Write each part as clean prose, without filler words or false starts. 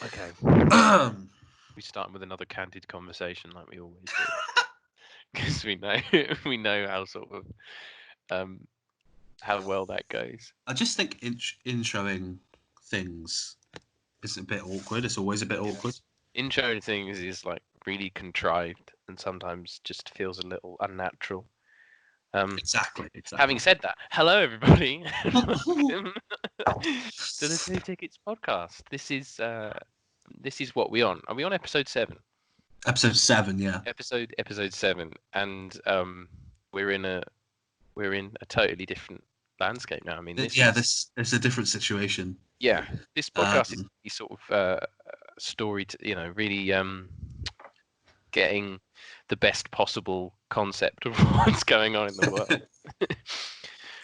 Okay. We start with another candid conversation like we always do, because we know how sort of how well that goes. I just think introing things is a bit awkward. It's always a bit awkward. Intro things is like really contrived and sometimes just feels a little unnatural. Exactly. Having said that, hello everybody, and welcome to the Two Tickets podcast. This is what we on. Are we on episode 7? Episode 7, yeah. Episode 7, and we're in a totally different landscape now. I mean, This is a different situation. Yeah, this podcast is sort of story to, really getting the best possible concept of what's going on in the world.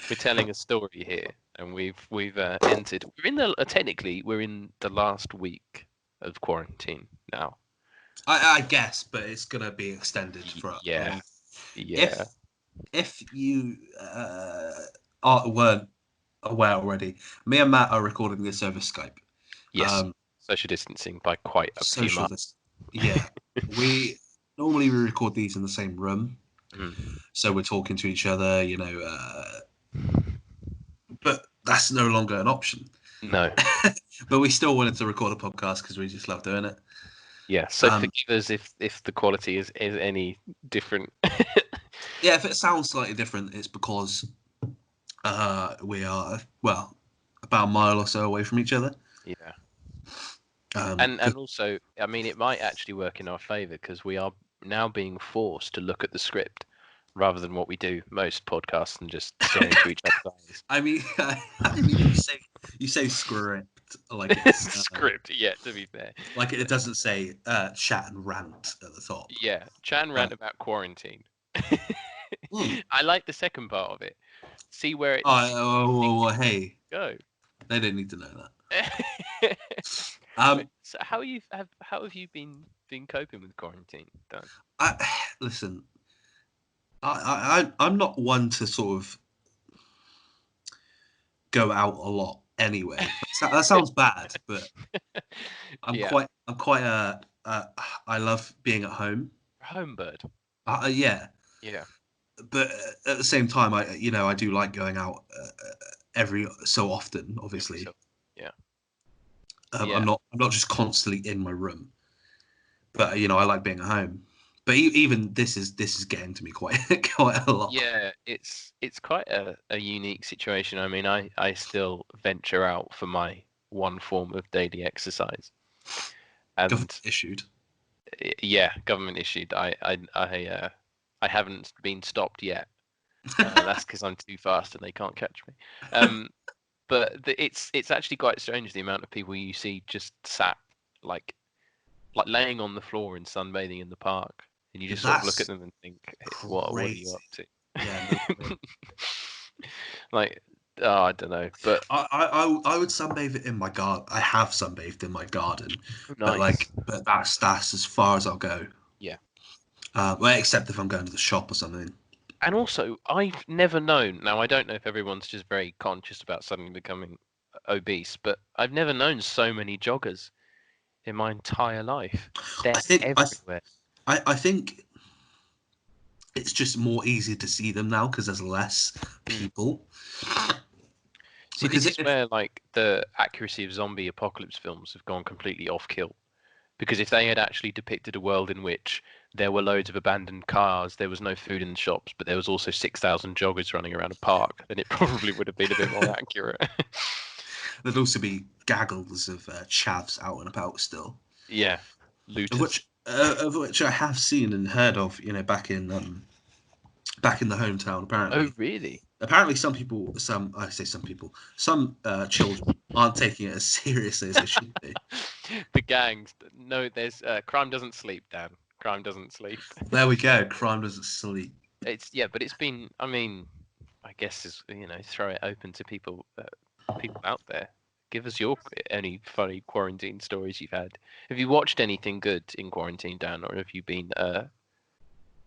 We're telling a story here, and we've entered. Technically we're in the last week of quarantine now. I guess, but it's gonna be extended for yeah. If you weren't aware already, me and Matt are recording this over Skype. Yes, social distancing by quite a few months. Yeah, we normally record these in the same room, so we're talking to each other, but that's no longer an option. No. But we still wanted to record a podcast because we just love doing it. Yeah, so forgive us if the quality is any different. Yeah, if it sounds slightly different, it's because we are, about a mile or so away from each other. Yeah. And also, I mean, it might actually work in our favour because we are now being forced to look at the script rather than what we do most podcasts and just staring into each other's eyes. I mean, you say script like it's script. Yeah, to be fair, like it doesn't say chat and rant at the top. Yeah, chat and rant about quarantine. I like the second part of it. See where it. Hey, go. They didn't need to know that. So how have you been coping with quarantine, Dan? Listen, I'm not one to sort of go out a lot anyway. That sounds bad, but I'm quite I love being at home. Home bird. Yeah. Yeah. But at the same time, I do like going out every so often. Obviously. Yeah. I'm not just constantly in my room, but I like being at home. But even this is getting to me quite a lot. Yeah, it's quite a unique situation. I mean, I still venture out for my one form of daily exercise. And government issued. Yeah, government issued. I haven't been stopped yet. That's because I'm too fast and they can't catch me. But it's actually quite strange the amount of people you see just sat like laying on the floor and sunbathing in the park. And you just sort of look at them and think, what are you up to? Yeah, I don't know, but I would sunbathe in my garden. I have sunbathed in my garden, nice. but that's as far as I'll go. Yeah. Well, except if I'm going to the shop or something. And also, I've never known. Now, I don't know if everyone's just very conscious about suddenly becoming obese, but I've never known so many joggers in my entire life. They're everywhere. I think it's just more easy to see them now because there's less people. See, this is where like the accuracy of zombie apocalypse films have gone completely off kilt. Because if they had actually depicted a world in which there were loads of abandoned cars, there was no food in the shops, but there was also 6,000 joggers running around a park, then it probably would have been a bit more accurate. There'd also be gaggles of chavs out and about still. Yeah, looters. Of which I have seen and heard of, back in the hometown. Apparently. Oh, really? Apparently, some children aren't taking it as seriously as they should be. The gangs. No, there's crime doesn't sleep, Dan. Crime doesn't sleep. There we go. Crime doesn't sleep. But it's been. I mean, I guess throw it open to people out there. Give us any funny quarantine stories you've had. Have you watched anything good in quarantine, Dan, or have you been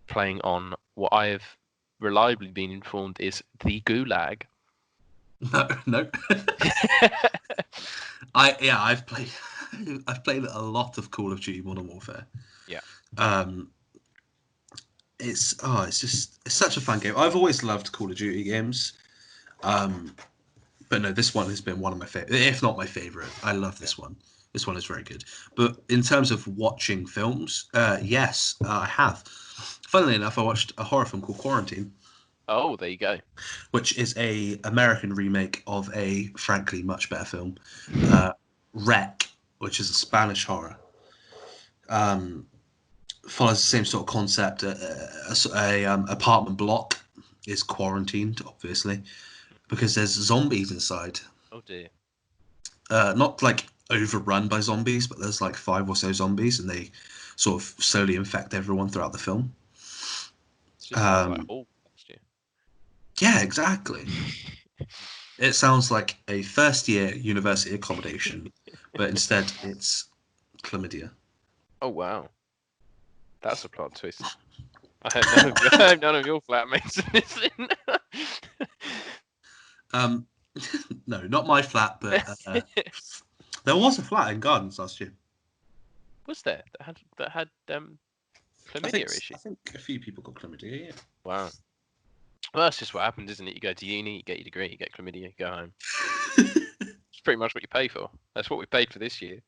playing on what I have reliably been informed is the Gulag? No. I've played I've played a lot of Call of Duty Modern Warfare. Yeah. It's such a fun game. I've always loved Call of Duty games. But no, this one has been one of my favorite, if not my favorite. I love this one. This one is very good. But in terms of watching films, yes, I have. Funnily enough, I watched a horror film called Quarantine, Oh, there you go. which is a American remake of a frankly much better film, Wreck, which is a Spanish horror. Follows the same sort of concept. A apartment block is quarantined, obviously, because there's zombies inside. Oh dear. Not like overrun by zombies, but there's like 5 or so zombies, and they sort of slowly infect everyone throughout the film. It just sounds like all last year. Yeah, exactly. It sounds like a first-year university accommodation, but instead it's chlamydia. Oh wow. That's a plot twist. I hope none of your flatmates listen. No, not my flat, but there was a flat in Gardens last year. Was there that had chlamydia issue? I think a few people got chlamydia. Yeah. Wow. Well, that's just what happens, isn't it? You go to uni, you get your degree, you get chlamydia, you go home. It's pretty much what you pay for. That's what we paid for this year.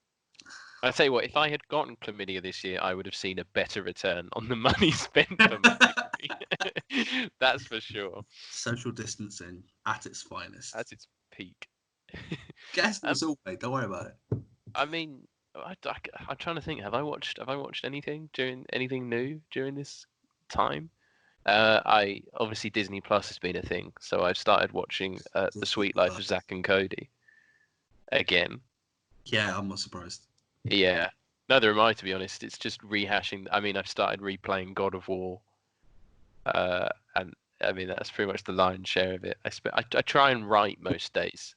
I tell you what, if I had gotten chlamydia this year, I would have seen a better return on the money spent for my degree. That's for sure. Social distancing at its finest. At its peak. Guess it's all mate. Don't worry about it. I mean, I'm trying to think. Have I watched anything new during this time? I obviously Disney Plus has been a thing, so I've started watching The Sweet Life of Zack and Cody again. Yeah, I'm not surprised. Yeah, neither am I, to be honest. It's just rehashing. I mean, I've started replaying God of War, and I mean that's pretty much the lion's share of it. I try and write most days.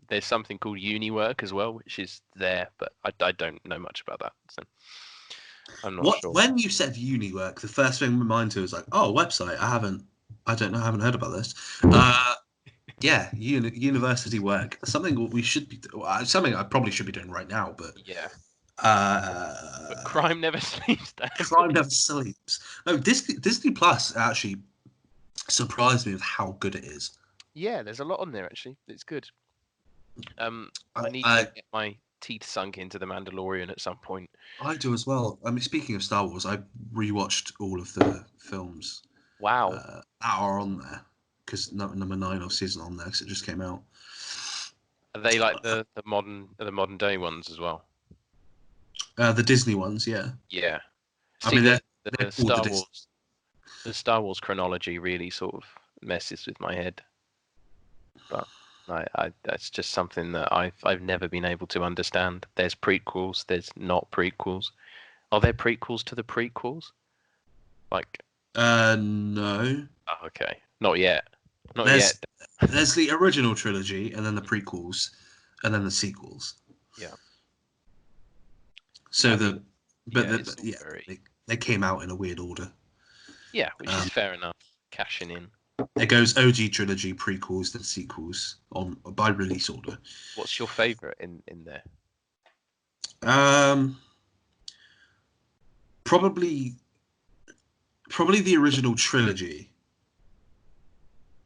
There's something called uni work as well, which is there, but I don't know much about that, so I'm not sure. When you said uni work, the first thing in my mind was like, oh, website. I haven't heard about this. Yeah, university work. Something we should be. Something I probably should be doing right now, but Yeah. But crime never sleeps. Crime never sleeps. No, Disney Plus actually surprised me with how good it is. Yeah, there's a lot on there actually. It's good. I need to get my teeth sunk into The Mandalorian at some point. I do as well. I mean, speaking of Star Wars, I rewatched all of the films. Wow. That are on there because number 9 of season on there because it just came out. Are they like the modern day ones as well? The Disney ones, yeah. Yeah. I mean, the Star Wars chronology really sort of messes with my head. But that's just something that I've never been able to understand. There's prequels, there's not prequels. Are there prequels to the prequels? Like no. Oh, okay. Not yet. There's the original trilogy and then the prequels and then the sequels. Yeah. So they came out in a weird order. Yeah, which is fair enough. Cashing in. It goes OG trilogy, prequels, then sequels by release order. What's your favourite in there? Probably the original trilogy.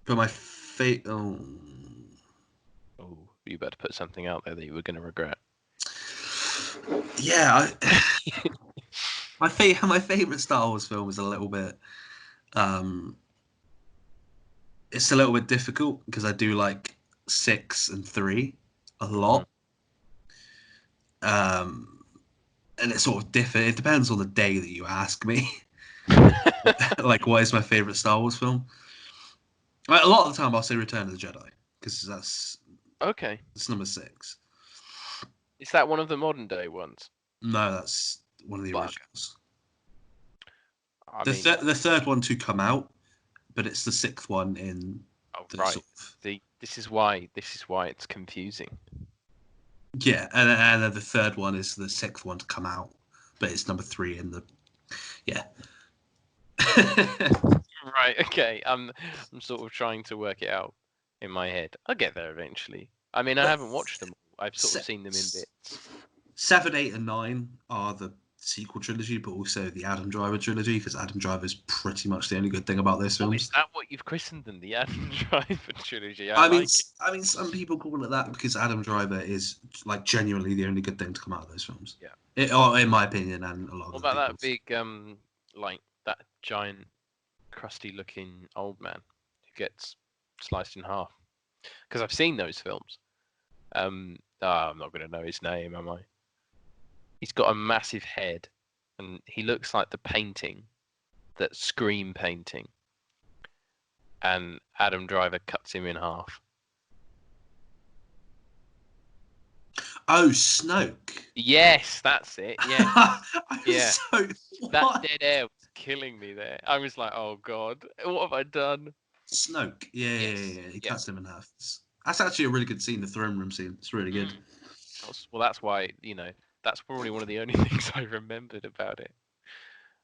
But my Oh, you better put something out there that you were going to regret. Yeah, my favorite Star Wars film is a little bit. It's a little bit difficult because I do like 6 and 3 a lot. And it sort of It depends on the day that you ask me. Like, what is my favorite Star Wars film? A lot of the time, I'll say Return of the Jedi because that's okay. It's number 6. Is that one of the modern day ones? No, that's one of the originals. The third one to come out, but it's the 6th one in. Oh, right. This is why it's confusing. Yeah, and then the third one is the 6th one to come out, but it's number 3 in the. Yeah. Right. Okay. I'm sort of trying to work it out in my head. I'll get there eventually. I mean, I haven't watched them all. I've sort of seen them in bits. 7, 8, and 9 are the sequel trilogy, but also the Adam Driver trilogy, because Adam Driver is pretty much the only good thing about those Oh, films. is that what you've christened them? The Adam Driver trilogy? I mean, like it. I mean, some people call it that because Adam Driver is like genuinely the only good thing to come out of those films. Yeah. Or in my opinion, and a lot of What other about that people's. big, like that giant, crusty-looking old man who gets sliced in half? Because I've seen those films. I'm not going to know his name, am I? He's got a massive head, and he looks like the painting, that Scream painting. And Adam Driver cuts him in half. Oh, Snoke. Yes, that's it. Yeah, I was yeah. so That what? dead air was killing me there. I was like, oh god, what have I done? Snoke. Yeah. Yes. He Yeah. cuts him in half. That's actually a really good scene, the throne room scene. It's really good. Well, that's why, that's probably one of the only things I remembered about it.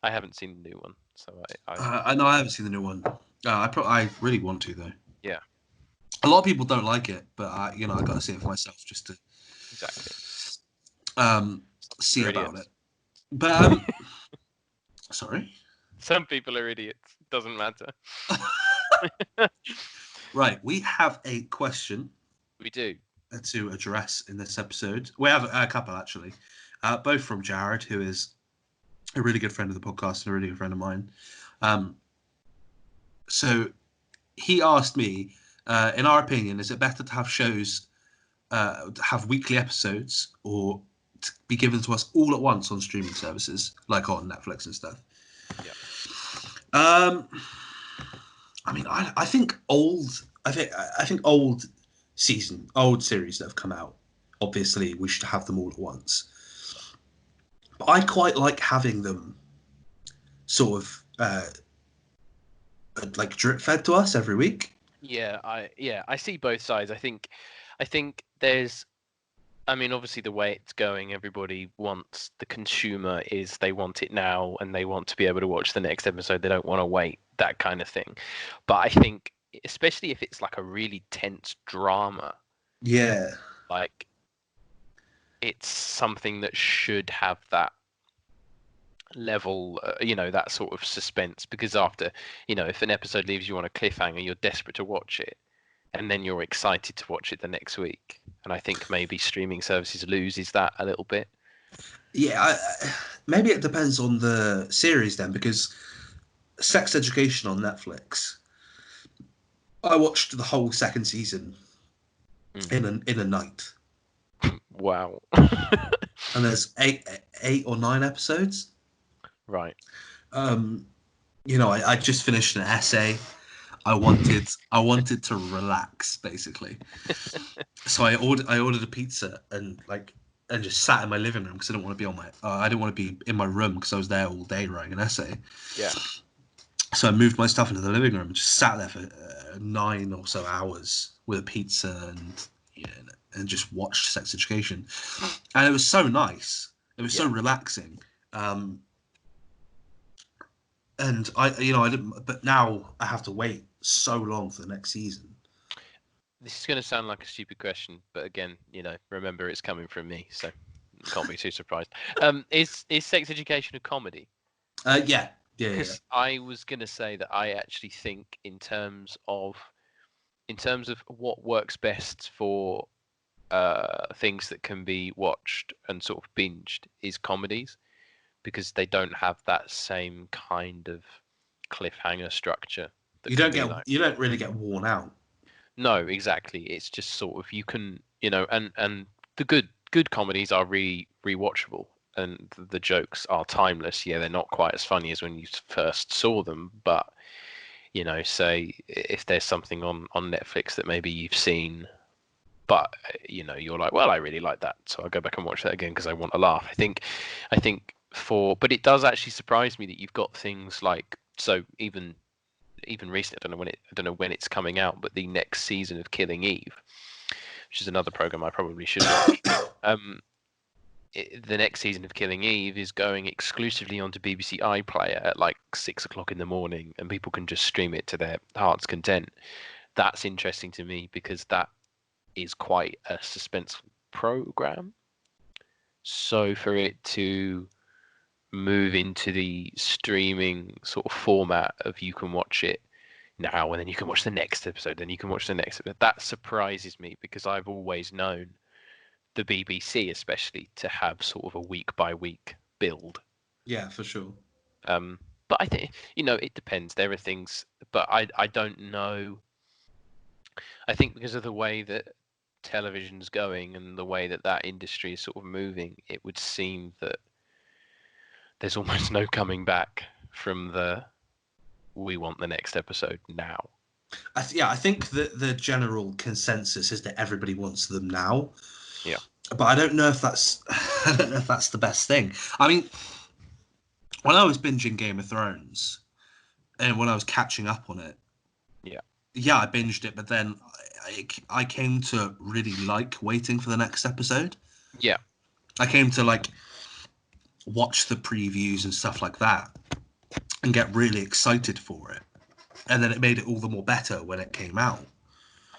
I haven't seen the new one, so I know I haven't seen the new one. I really want to though. yeah, A lot of people don't like it, but I got to see it for myself just to exactly. um, Some people see are about it. idiots. But sorry. Some people are idiots. Doesn't matter. Right, we have a question We do. to address in this episode. We have a couple actually, both from Jared, who is a really good friend of the podcast and a really good friend of mine. So he asked me, in our opinion, is it better to have shows have weekly episodes or to be given to us all at once on streaming services like on Netflix and stuff? Yeah. I mean, I think I think old series that have come out. Obviously, we should have them all at once. But I quite like having them sort of like drip fed to us every week. Yeah, I see both sides. I think there's I mean, obviously the way it's going, everybody wants the consumer is they want it now and they want to be able to watch the next episode. They don't want to wait, that kind of thing. But I think especially if it's like a really tense drama, Yeah, like it's something that should have that level, that sort of suspense because after, if an episode leaves you on a cliffhanger, you're desperate to watch it and then you're excited to watch it the next week. And I think maybe streaming services loses that a little bit. yeah. Maybe it depends on the series then, because Sex Education on Netflix, I watched the whole second season in a night, Wow. and there's eight or nine episodes. Right. I just finished an essay. I wanted to relax basically. So I ordered a pizza and just sat in my living room because I didn't want to be I didn't want to be in my room because I was there all day writing an essay. Yeah. So I moved my stuff into the living room and just sat there for 9 or so hours with a pizza and just watched Sex Education, and it was so nice. It was so relaxing. And I didn't, but now I have to wait so long for the next season. This is going to sound like a stupid question, but again, remember it's coming from me, so can't be too surprised. Is Sex Education a comedy? Yeah. Because I was going to say that I actually think in terms of what works best for things that can be watched and sort of binged is comedies, because they don't have that same kind of cliffhanger structure that You can don't be get like. you don't really get worn out. No, exactly. It's just sort of you can, and the good comedies are rewatchable, and the jokes are timeless. Yeah, they're not quite as funny as when you first saw them, but say if there's something on Netflix that maybe you've seen, but you're like, well, I really like that, so I'll go back and watch that again because I want to laugh. I think but it does actually surprise me that you've got things like, so even recently, I don't know when it's coming out, but the next season of Killing Eve, which is another program I probably should watch. The next season of Killing Eve is going exclusively onto BBC iPlayer at like 6 o'clock in the morning, and people can just stream it to their heart's content. That's interesting to me because that is quite a suspenseful program. So for it to move into the streaming sort of format of you can watch it now and then you can watch the next episode, then you can watch the next episode, that surprises me because I've always known the BBC especially to have sort of a week by week build. Yeah, for sure. Um, but I think it depends. There are things, but I don't know. I think because of the way that television's going and the way that that industry is sort of moving, it would seem that there's almost no coming back from the we want the next episode now. I think that the general consensus is that everybody wants them now. Yeah. But I don't know if that's I don't know if that's the best thing. I mean, when I was binging Game of Thrones and when I was catching up on it, yeah, I binged it, but then I came to really like waiting for the next episode. Yeah. I came to like watch the previews and stuff like that and get really excited for it. And then it made it all the more better when it came out.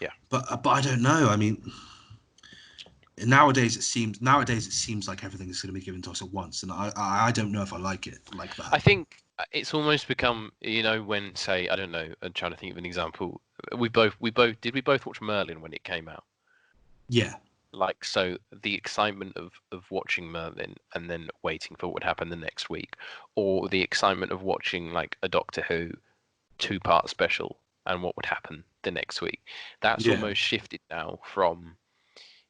Yeah. But I don't know. I mean, nowadays it seems like everything is going to be given to us at once, and I don't know if I like it like that. I think it's almost become, when, say, I don't know, I'm trying to think of an example. We both did we both watch Merlin when it came out? Yeah. Like, so the excitement of watching Merlin and then waiting for what would happen the next week, or the excitement of watching like a Doctor Who 2-part special and what would happen the next week. That's almost shifted now from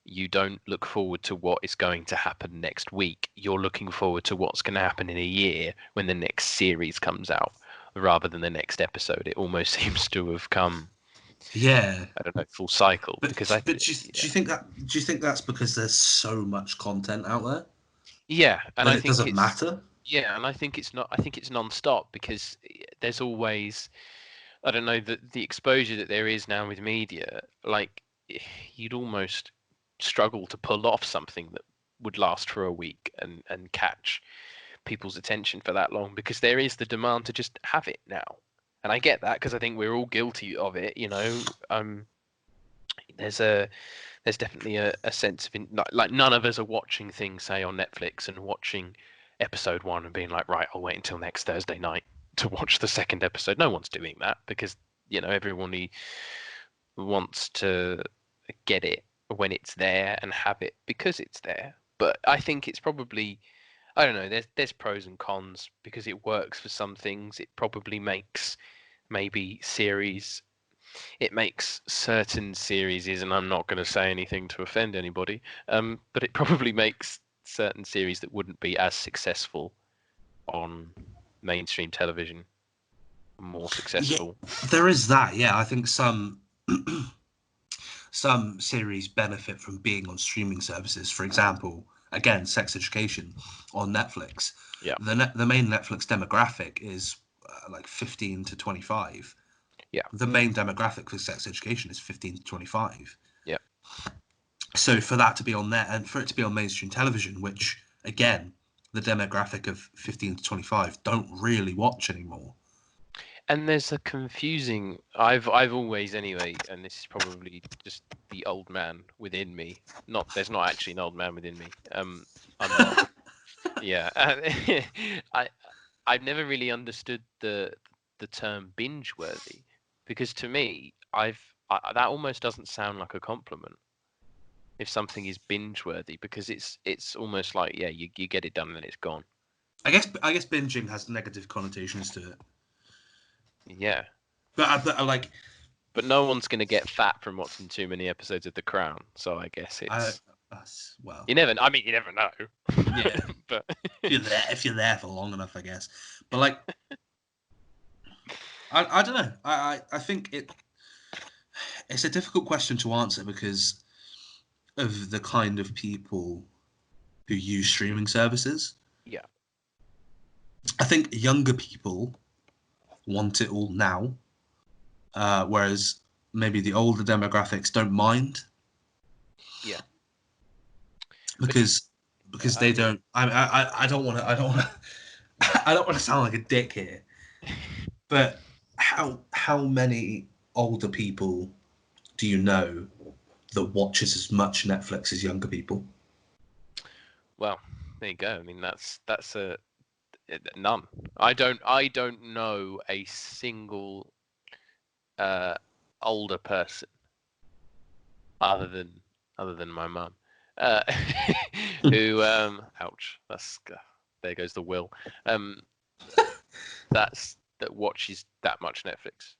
you don't look forward to what is going to happen next week. You're looking forward to what's going to happen in a year when the next series comes out, rather than the next episode. It almost seems to have come, I don't know, full cycle. But do you think that's because there's so much content out there? Yeah, and I think it doesn't matter. Yeah, and I think it's not. I think it's non-stop because there's always, I don't know, the exposure that there is now with media. Like, you'd almost struggle to pull off something that would last for a week and catch people's attention for that long, because there is the demand to just have it now. And I get that because I think we're all guilty of it. There's definitely a sense of like none of us are watching things, say, on Netflix and watching episode 1 and being like, right, I'll wait until next Thursday night to watch the second episode. No one's doing that because everyone wants to get it when it's there and have it because it's there. But I think it's probably, I don't know, there's pros and cons because it works for some things. It probably makes maybe it makes certain series, and I'm not going to say anything to offend anybody, but it probably makes certain series that wouldn't be as successful on mainstream television more successful. Yeah, there is that. Yeah, I think some series benefit from being on streaming services. For example, again, Sex Education on Netflix. Yeah. The main Netflix demographic is like 15 to 25. Yeah. The main demographic for Sex Education is 15 to 25. Yeah. So for that to be on there and for it to be on mainstream television, which again, the demographic of 15 to 25 don't really watch anymore. And there's a confusing. I've always, anyway, and this is probably just the old man within me. There's not actually an old man within me. I'm not. Yeah. I've never really understood the term binge worthy, because to me, that almost doesn't sound like a compliment. If something is binge worthy, because it's almost like, yeah, you get it done and then it's gone. I guess binging has negative connotations to it. Yeah. But no one's going to get fat from watching too many episodes of The Crown, so I guess it's well. You never know. Yeah. But if you're there for long enough, I guess. But like, I don't know. I think it's a difficult question to answer because of the kind of people who use streaming services. Yeah. I think younger people want it all now, whereas maybe the older demographics don't mind. Yeah. Because they don't. I don't want to sound like a dick here, but how many older people do you know that watches as much Netflix as younger people? Well, there you go. I mean, that's a none. I don't know a single older person other than my mum, uh, who ouch, there goes the will, um, that watches that much Netflix.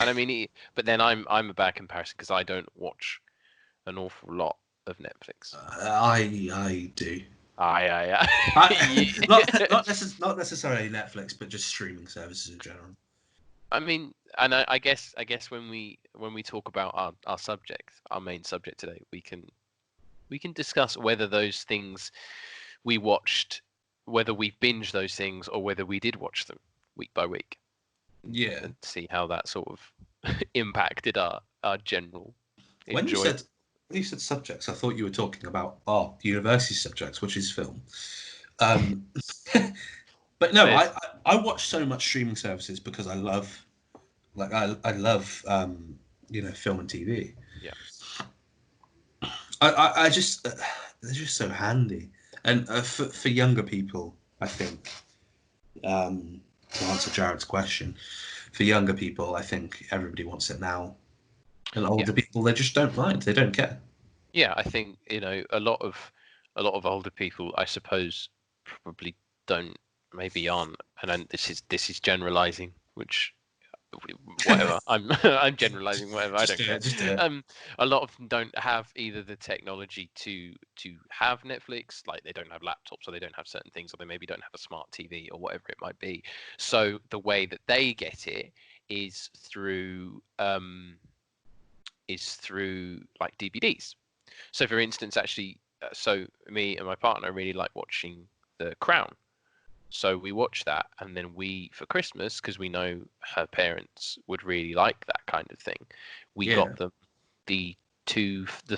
And I mean, but then I'm a bad comparison because I don't watch an awful lot of Netflix. I do. I yeah. Not necessarily Netflix, but just streaming services in general. I mean, and I guess when we talk about our subject, our main subject today, we can discuss whether those things we watched, whether we binged those things or whether we did watch them week by week, Yeah. and see how that sort of impacted our general When you enjoyment. said when you said subjects, I thought you were talking about university subjects, which is film. Um, but no, There's I watch so much streaming services because I love film and TV. yeah I just they're just so handy, and for younger people, I think to answer Jared's question, for younger people, I think everybody wants it now, and yeah older people they just don't mind, they don't care. yeah. I think a lot of older people, I suppose, probably don't, maybe aren't, and then this is generalizing, which whatever. I'm generalizing, whatever. I Just don't do care. it, just do it. A lot of them don't have either the technology to have Netflix, like they don't have laptops, or they don't have certain things, or they maybe don't have a smart TV or whatever it might be. So the way that they get it is through like DVDs. So for instance, actually, so me and my partner really like watching The Crown. So we watched that, and then for Christmas, because we know her parents would really like that kind of thing, we Yeah, got them the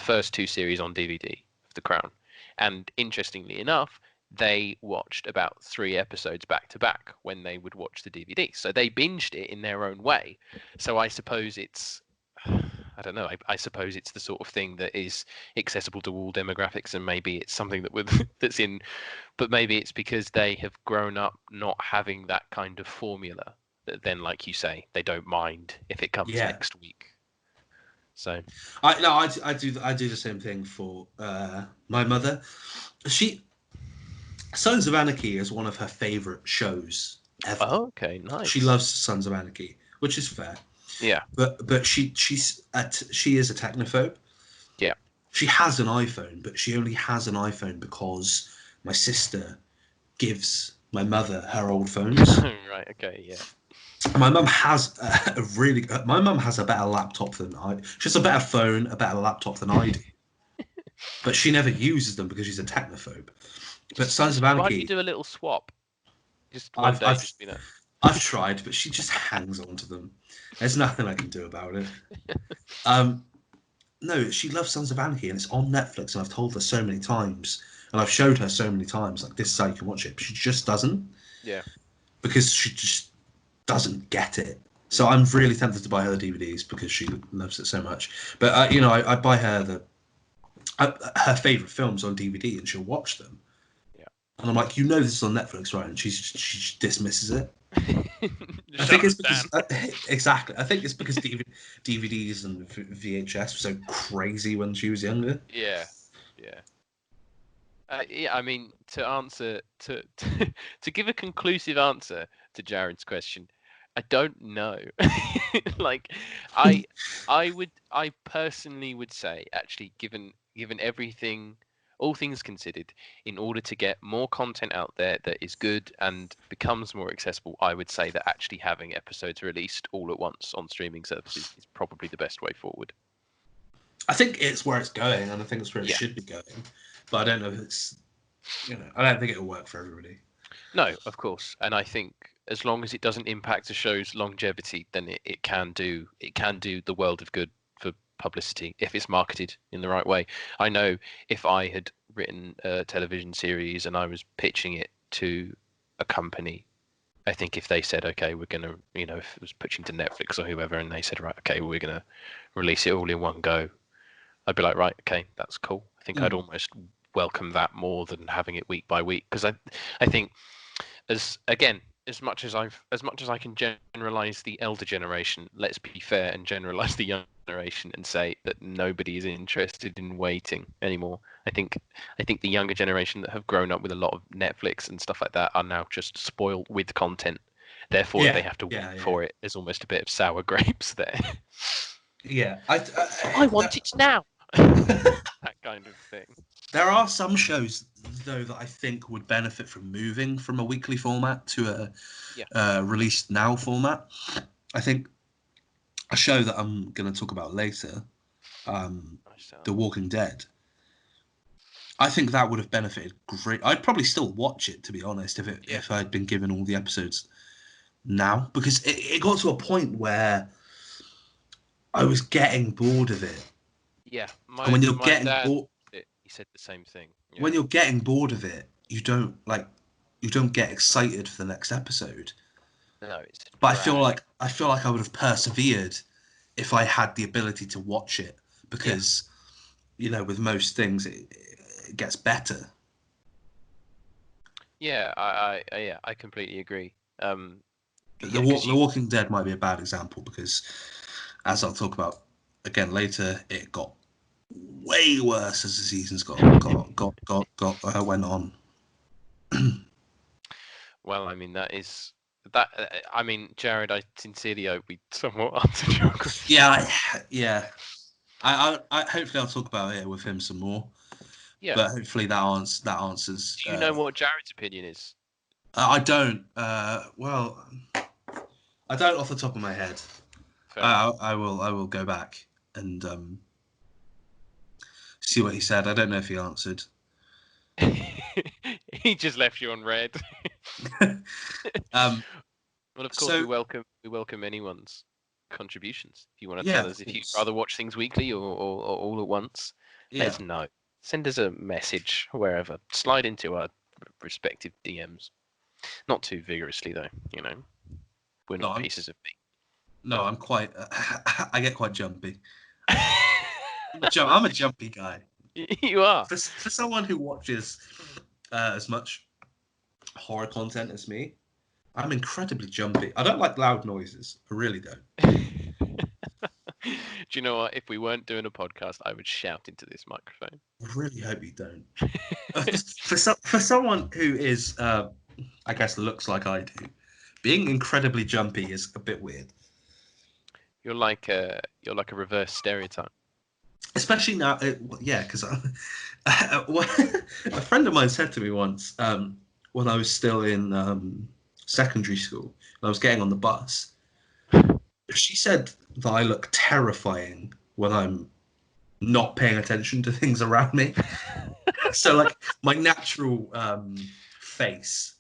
first two series on DVD of The Crown. And interestingly enough, they watched about 3 episodes back to back when they would watch the DVD. So they binged it in their own way. So I suppose it's I don't know. I suppose it's the sort of thing that is accessible to all demographics, and maybe it's something that would that's in, but maybe it's because they have grown up not having that kind of formula. That then, like you say, they don't mind if it comes yeah. next week. So I do the same thing for my mother. She Sons of Anarchy is one of her favorite shows ever. okay, She nice. loves Sons of Anarchy, which is fair. Yeah, But she is a technophobe. yeah. She has an iPhone, but she only has an iPhone because my sister gives my mother her old phones. Right. Okay. Yeah. My mum has my mum has a better laptop than I. She has a better phone, a better laptop than I do. But she never uses them because she's a technophobe. But Sons of Why don't you Anarchy, do a little swap? Just one I've day, I've just be like, I've tried, but she just hangs on to them. There's nothing I can do about it. Um, no, she loves Sons of Anarchy, and it's on Netflix, and I've told her so many times, and I've showed her so many times, like this is how you can watch it. But she just doesn't, yeah. because she just doesn't get it. So I'm really tempted to buy her the DVDs because she loves it so much. But I buy her her favorite films on DVD, and she'll watch them. Yeah. And I'm like, this is on Netflix, right? And she dismisses it. I Shut think it's us because down. exactly. I think it's because DVDs and VHS were so crazy when she was younger. Yeah. Yeah. Yeah, I mean, to answer to give a conclusive answer to Jared's question, I don't know. Like, I I personally would say, actually, given everything, all things considered, in order to get more content out there that is good and becomes more accessible, I would say that actually having episodes released all at once on streaming services is probably the best way forward. I think it's where it's going, and I think it's where it Yeah. should be going. But I don't know if it's I don't think it'll work for everybody. No, of course. And I think as long as it doesn't impact a show's longevity, then it can do the world of good for publicity if it's marketed in the right way. I know if I had written a television series and I was pitching it to a company, I think if they said, okay, we're gonna, if it was pitching to Netflix or whoever, and they said, right, okay, we're gonna release it all in one go, I'd be like, right, okay, that's cool. I think I'd Mm. almost welcome that more than having it week by week, because I think as much as I can generalize the elder generation, let's be fair and generalize the young generation and say that nobody is interested in waiting anymore. I think the younger generation that have grown up with a lot of Netflix and stuff like that are now just spoiled with content. Therefore, if they have to wait for it, there's almost a bit of sour grapes there. Yeah, I want it now. That kind of thing. There are some shows though that I think would benefit from moving from a weekly format to a released now format. I think a show that I'm going to talk about later, The Walking Dead. I think that would have benefited great. I'd probably still watch it, to be honest, if I'd been given all the episodes now, because it got to a point where I was getting bored of it. Yeah, and when you're getting dad, bored, he said the same thing. Yeah. When you're getting bored of it, you don't get excited for the next episode. No, it's. But I feel like I would have persevered if I had the ability to watch it, because with most things it gets better. Yeah, I completely agree. The Walking Dead might be a bad example because, as I'll talk about again later, it got way worse as the seasons went on. Well, I mean that. I mean, Jared, I sincerely hope we somewhat answered your question. Yeah. I hopefully I'll talk about it with him some more. Yeah. But hopefully that answers. Do you know what Jared's opinion is? I don't. Well, I don't off the top of my head. I will go back and see what he said. I don't know if he answered. He just left you on red. Well, of course, we welcome anyone's contributions. If you want to tell us if you'd rather watch things weekly or all at once, let us know. Send us a message wherever. Slide into our respective DMs. Not too vigorously, though. We're not pieces of meat. No, I'm quite. I get quite jumpy. I'm a jumpy guy. You are. For someone who watches as much horror content as me, I'm incredibly jumpy. I don't like loud noises. I really don't. Do you know what? If we weren't doing a podcast, I would shout into this microphone. I really hope you don't. For someone who is, I guess, looks like I do, being incredibly jumpy is a bit weird. You're like a reverse stereotype. Especially now, because a friend of mine said to me once, when I was still in secondary school, and I was getting on the bus, she said that I look terrifying when I'm not paying attention to things around me. So, like, my natural face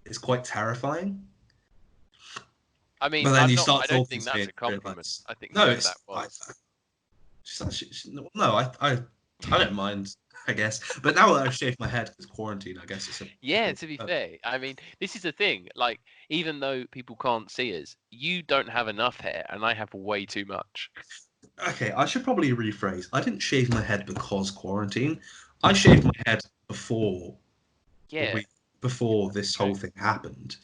is quite terrifying. I mean, but then I don't think that's a compliment. I think that was. I don't mind, I guess. But now that I've shaved my head because quarantine, I guess it's a... To be fair, I mean, this is the thing. Like, even though people can't see us, you don't have enough hair, and I have way too much. Okay, I should probably rephrase. I didn't shave my head because quarantine. I shaved my head before. Yeah. Before this whole thing happened.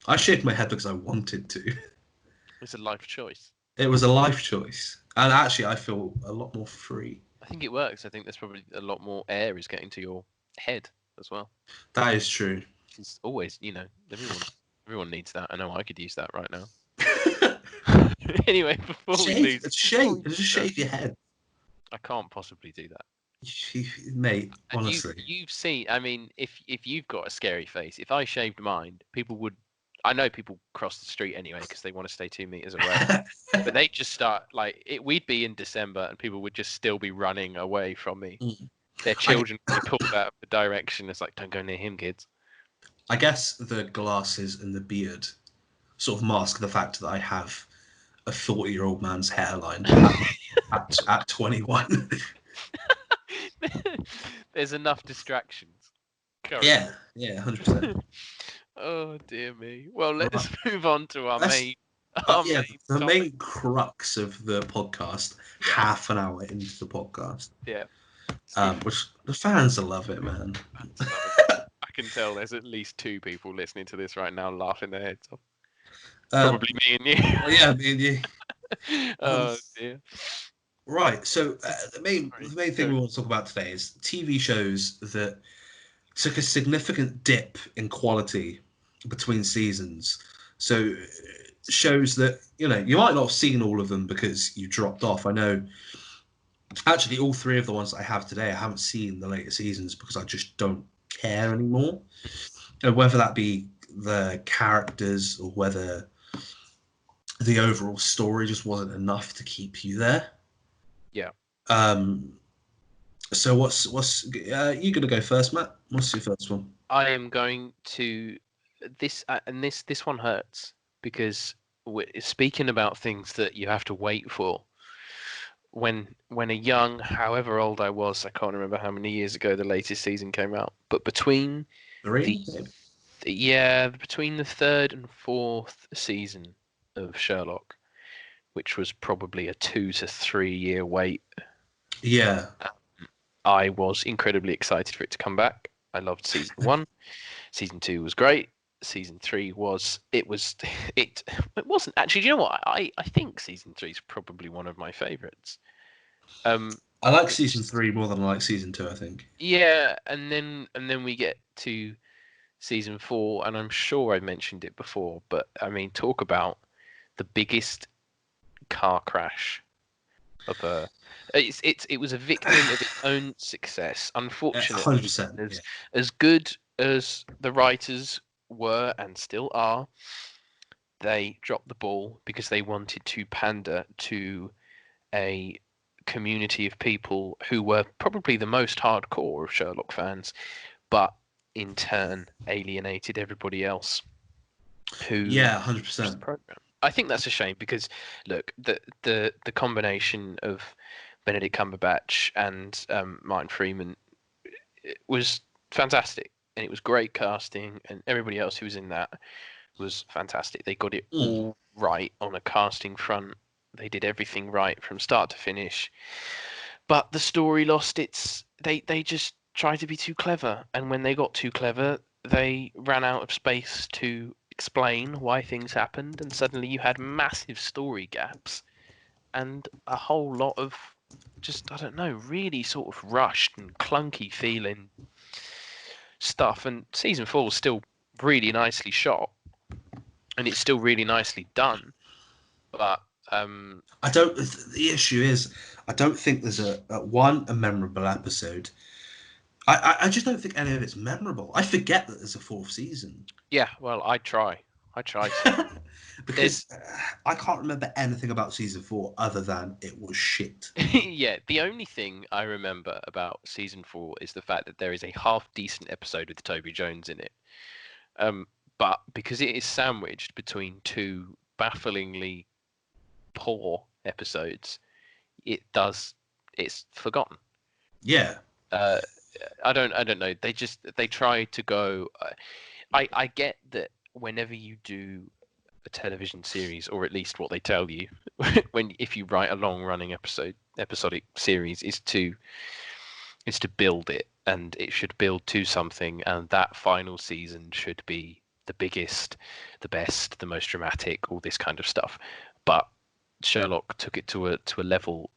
I shaved my head because I wanted to. It's a life choice. It was a life choice. And actually, I feel a lot more free. I think it works. I think there's probably a lot more air is getting to your head as well. That is true. It's always, everyone needs that. I know I could use that right now. Anyway, before we lose... Just shave your head. I can't possibly do that. Mate, honestly. You've seen... I mean, if you've got a scary face, if I shaved mine, people would... I know people cross the street anyway because they want to stay 2 meters away. But they just start we'd be in December and people would just still be running away from me. Their children would be pulled out of the direction. It's like, don't go near him, kids. I guess the glasses and the beard sort of mask the fact that I have a 40-year-old man's hairline at 21. There's enough distractions. Yeah, 100%. Oh dear me. Well, let's move on to our main. The main crux of the podcast. Half an hour into the podcast. Yeah. It's good. Which the fans will love it, man. Fans love it. I can tell there's at least two people listening to this right now laughing their heads off. Um, Probably me and well, yeah, me and you. you. Um, Oh dear. right. So the Sorry. main thing Go. we want to talk about today is TV shows that took a significant dip in quality between seasons. So shows that you might not have seen all of them because you dropped off. I know. Actually, all three of the ones that I have today, I haven't seen the later seasons because I just don't care anymore. And whether that be the characters or whether the overall story just wasn't enough to keep you there. Yeah. Um. So what's you gonna go first, Matt? What's your first one? I am going to and this one hurts because we're speaking about things that you have to wait for. When a young, however old I was, I can't remember how many years ago the latest season came out, but between the 3, maybe? yeah, between the third and fourth season of Sherlock, which was probably a 2 to 3 year wait, Yeah. I was incredibly excited for it to come back. I loved season one. Season two was great. Season three was it it wasn't actually. Do you know what? I think season three is probably one of my favorites. Um, I like season it's 3 more than I like season 2, I think. yeah, and then we get to season four, and I'm sure I mentioned it before, but I mean, talk about the biggest car crash of a. It was a victim of its own success. Unfortunately, 100%. Yeah. as good as the writers were and still are, they dropped the ball because they wanted to pander to a community of people who were probably the most hardcore of Sherlock fans, but in turn alienated everybody else who Yeah, watched the 100%. program. I think that's a shame because look, the combination of Benedict Cumberbatch and Martin Freeman was fantastic, and it was great casting, and everybody else who was in that was fantastic. They got it Mm. all right on a casting front. They did everything right from start to finish. But the story lost its. They just tried to be too clever, and when they got too clever, they ran out of space to explain why things happened, and suddenly you had massive story gaps and a whole lot of just I don't know, really sort of rushed and clunky feeling stuff. And season four is still really nicely shot, and it's still really nicely done. But I don't. The issue is, I don't think there's a memorable episode. I just don't think any of it's memorable. I forget that there's a fourth season. yeah, well, I try. I try to. Because There's I can't remember anything about season 4 other than it was shit. yeah, the only thing I remember about season four is the fact that there is a half decent episode with Toby Jones in it. Um, but because it is sandwiched between two bafflingly poor episodes, it's forgotten. Yeah, Uh, I don't know. They try to go. I get that whenever you do a television series, or at least what they tell you, when if you write a long running episodic series, is to build it, and it should build to something, and that final season should be the biggest, the best, the most dramatic, all this kind of stuff. But Sherlock took it to a level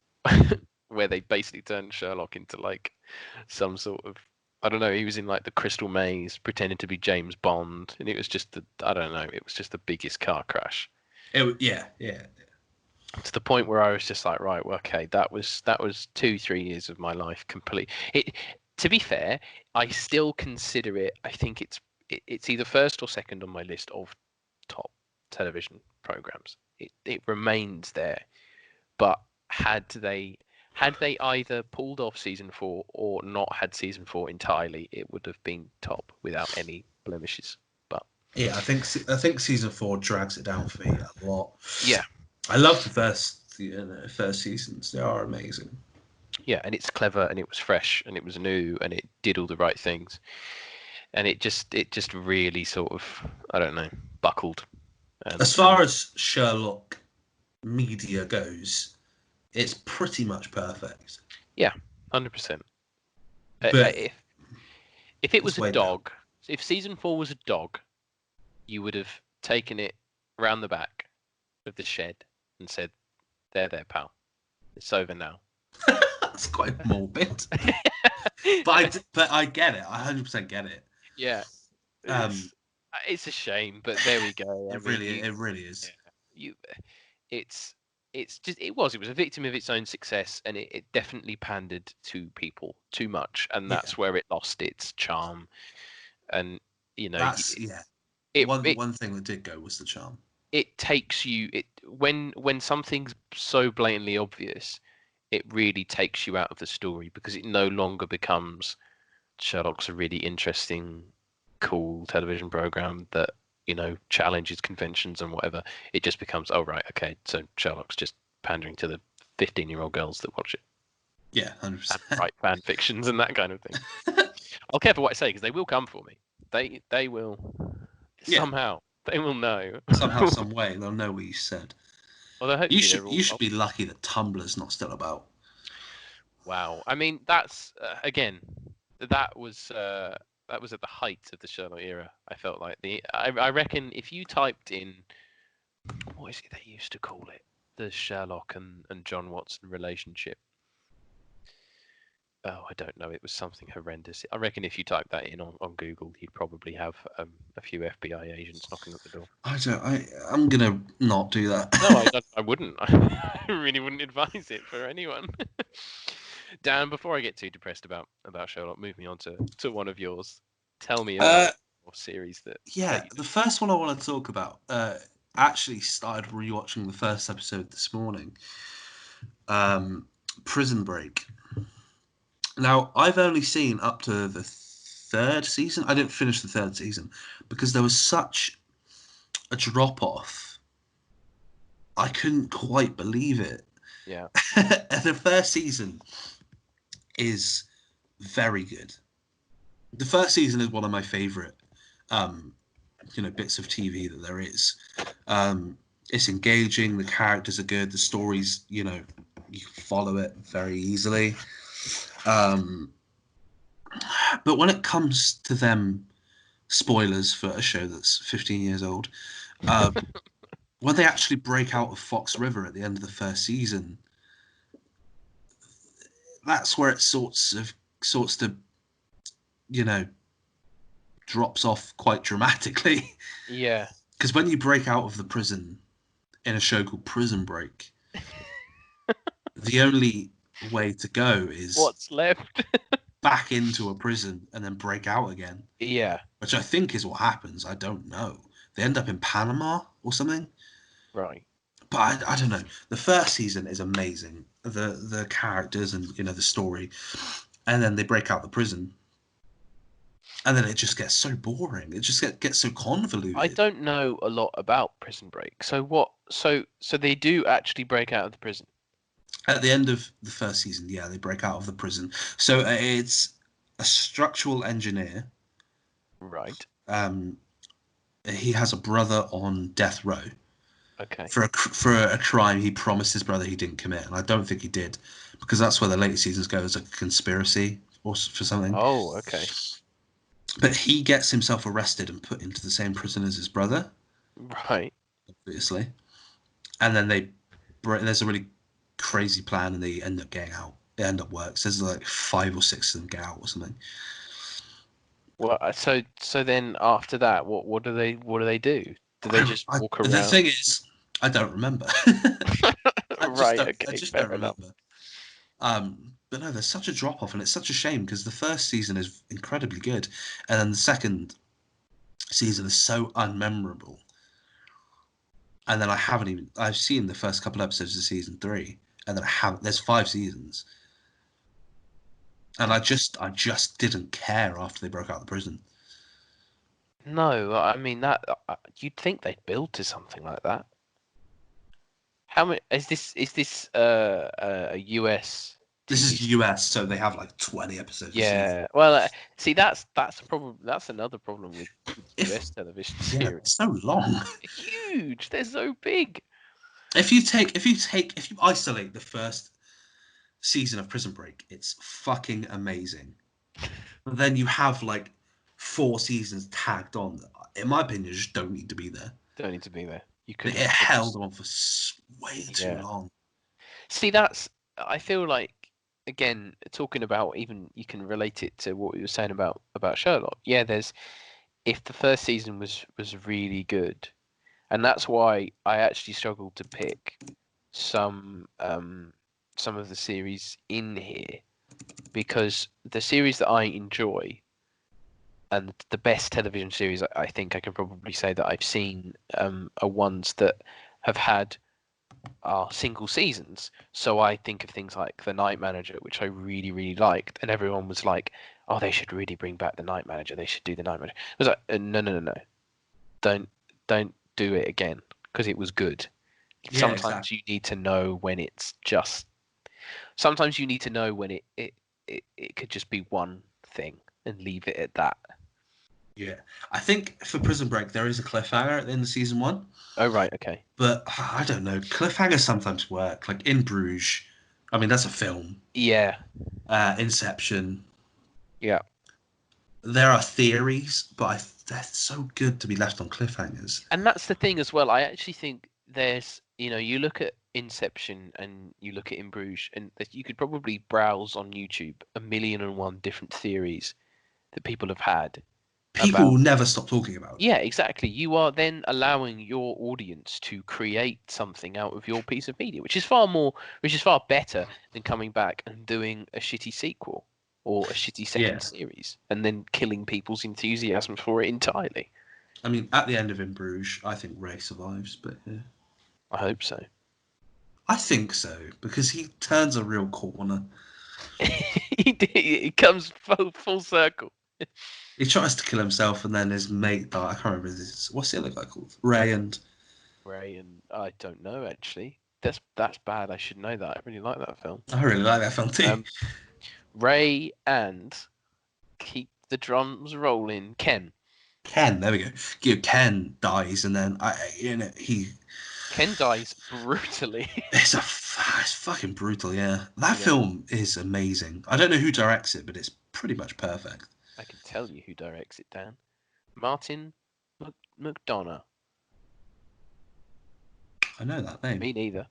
where they basically turned Sherlock into like some sort of I don't know. He was in like the Crystal Maze, pretending to be James Bond, and it was just I don't know. It was just the biggest car crash yeah. to the point where I was just like, right, well, okay, that was 2 3 years of my life complete. It to be fair, I still consider it. I think it's either first or second on my list of top television programs. It remains there, but had they had they either pulled off season four or not had season four entirely, it would have been top without any blemishes. But Yeah, I think season 4 drags it down for me a lot. yeah, I love the first seasons. They are amazing. yeah, and it's clever and it was fresh and it was new and it did all the right things, and it just really sort of I don't know buckled As and far as Sherlock media goes, it's pretty much perfect. yeah, 100%. But If it it's was a way down. dog, if season 4 was a dog, you would have taken it round the back of the shed and said, there, pal. It's over now. That's quite morbid. But I get it. I 100% get it. Yeah, Um, it's a shame, but there we go. I it mean, really is. you, it's it was a victim of its own success, and it definitely pandered to people too much, and Yeah, that's where it lost its charm. And you know, that's it one thing that did go was the charm. it takes you when something's so blatantly obvious, it really takes you out of the story because it no longer becomes Sherlock's a really interesting, cool television program that challenges conventions and whatever. It just becomes, oh right, okay, so Sherlock's just pandering to the 15-year-old girls that watch it Yeah, and 100%. write fan fictions and that kind of thing. I'll careful what I say because they will come for me. They will Yeah, somehow. They will know. somehow, some way, they'll know what you said. Although hopefully they're You all. should be lucky that Tumblr's not still about. Wow. I mean, that's again, that was that was at the height of the Sherlock era. I felt like I reckon if you typed in what is it they used to call it, the Sherlock and John Watson relationship. Oh, I don't know. It was something horrendous. I reckon if you typed that in on Google, you'd probably have a few FBI agents knocking at the door. I'm gonna not do that. No, I wouldn't. I really wouldn't advise it for anyone. Dan, before I get too depressed about Sherlock, move me on to one of yours. Tell me about your series that. Yeah, the first one I want to talk about. Actually, started rewatching the first episode this morning. Prison Break. Now, I've only seen up to the third season. I didn't finish the third season because there was such a drop off. I couldn't quite believe it. Yeah. The first season is very good. The first season is one of my favorite, bits of TV that there is. It's engaging. The characters are good. The stories, you follow it very easily. But when it comes to them, spoilers for a show that's 15 years old, when they actually break out of Fox River at the end of the first season, that's where it sorts to, drops off quite dramatically. Yeah. Because when you break out of the prison in a show called Prison Break, the only way to go is What's left? back into a prison and then break out again. Yeah. Which I think is what happens. I don't know. They end up in Panama or something. Right. But I don't know. The first season is amazing. The characters and the story, and then they break out the prison, and then it just gets so boring. It just gets so convoluted. I don't know a lot about Prison Break. So what? So they do actually break out of the prison. At the end of the first season, yeah, they break out of the prison. So it's a structural engineer. Right. He has a brother on death row. Okay. For a crime he promised his brother he didn't commit, and I don't think he did, because that's where the later seasons go as a conspiracy or for something. Oh, okay. But he gets himself arrested and put into the same prison as his brother. Right. Obviously. And then there's a really crazy plan, and they end up getting out. It end up works. There's like 5 or 6 of them get out or something. Well, so then after that, what do they do? Do they just walk around? The thing is, I don't remember. Right. Okay. I just Fair don't enough. remember. But no, there's such a drop off, and it's such a shame because the first season is incredibly good, and then the second season is so unmemorable. And then I've seen the first couple episodes of season 3, and then there's 5 seasons, and I just didn't care after they broke out of the prison. No, I mean that you'd think they'd build to something like that. How many is this? Is this a US? This TV is US, so they have like 20 episodes. Yeah. Well, see, that's a problem. That's another problem with US television Yeah, series. it's so long. Huge. They're so big. If you isolate the first season of Prison Break, it's fucking amazing. But then you have like 4 seasons tagged on that, in my opinion, just don't need to be there. Don't need to be there. You It could have held just on for way too yeah. long. See, that's I feel like again talking about even you can relate it to what we were saying about Sherlock. Yeah, there's if the first season was really good, and that's why I actually struggled to pick some of the series in here because the series that I enjoy and the best television series I think I can probably say that I've seen are ones that have had are single seasons. So I think of things like The Night Manager, which I really, really liked, and everyone was like, "Oh, they should really bring back The Night Manager. They should do The Night Manager." I was like, "No, no, no, no! Don't, don't do it again because it was good." Yeah, Sometimes exactly. you need to know when it's just. Sometimes you need to know when it could just be one thing and leave it at that. Yeah, I think for Prison Break there is a cliffhanger at the end of season 1, Oh right, okay. but I don't know. Cliffhangers sometimes work. Like in Bruges, I mean that's a film. Yeah, Inception. yeah. There are theories, but they're so good to be left on cliffhangers. And that's the thing as well. I actually think there's, you look at Inception and you look at In Bruges, and that you could probably browse on YouTube a million and one different theories that people have had People will about. never stop talking about it. Yeah, exactly. You are then allowing your audience to create something out of your piece of media, which is far better than coming back and doing a shitty sequel or a shitty second Yeah. series and then killing people's enthusiasm for it entirely. I mean, at the end of In Bruges, I think Ray survives, but yeah. I hope so. I think so, because he turns a real corner. He comes full circle. He tries to kill himself, and then his mate, I can't remember this. What's the other guy called? Ray, and Ray and I don't know actually. That's bad. I should know that. I really like that film. I really like that film too. Um, Ray and keep the drums rolling. Ken. Ken, there we go. Ken dies, and then he. Ken dies brutally. It's fucking brutal, yeah. That You know, film is amazing. I don't know who directs it, but it's pretty much perfect. I can tell you who directs it, Dan. Martin McDonough. I know that name. Me neither.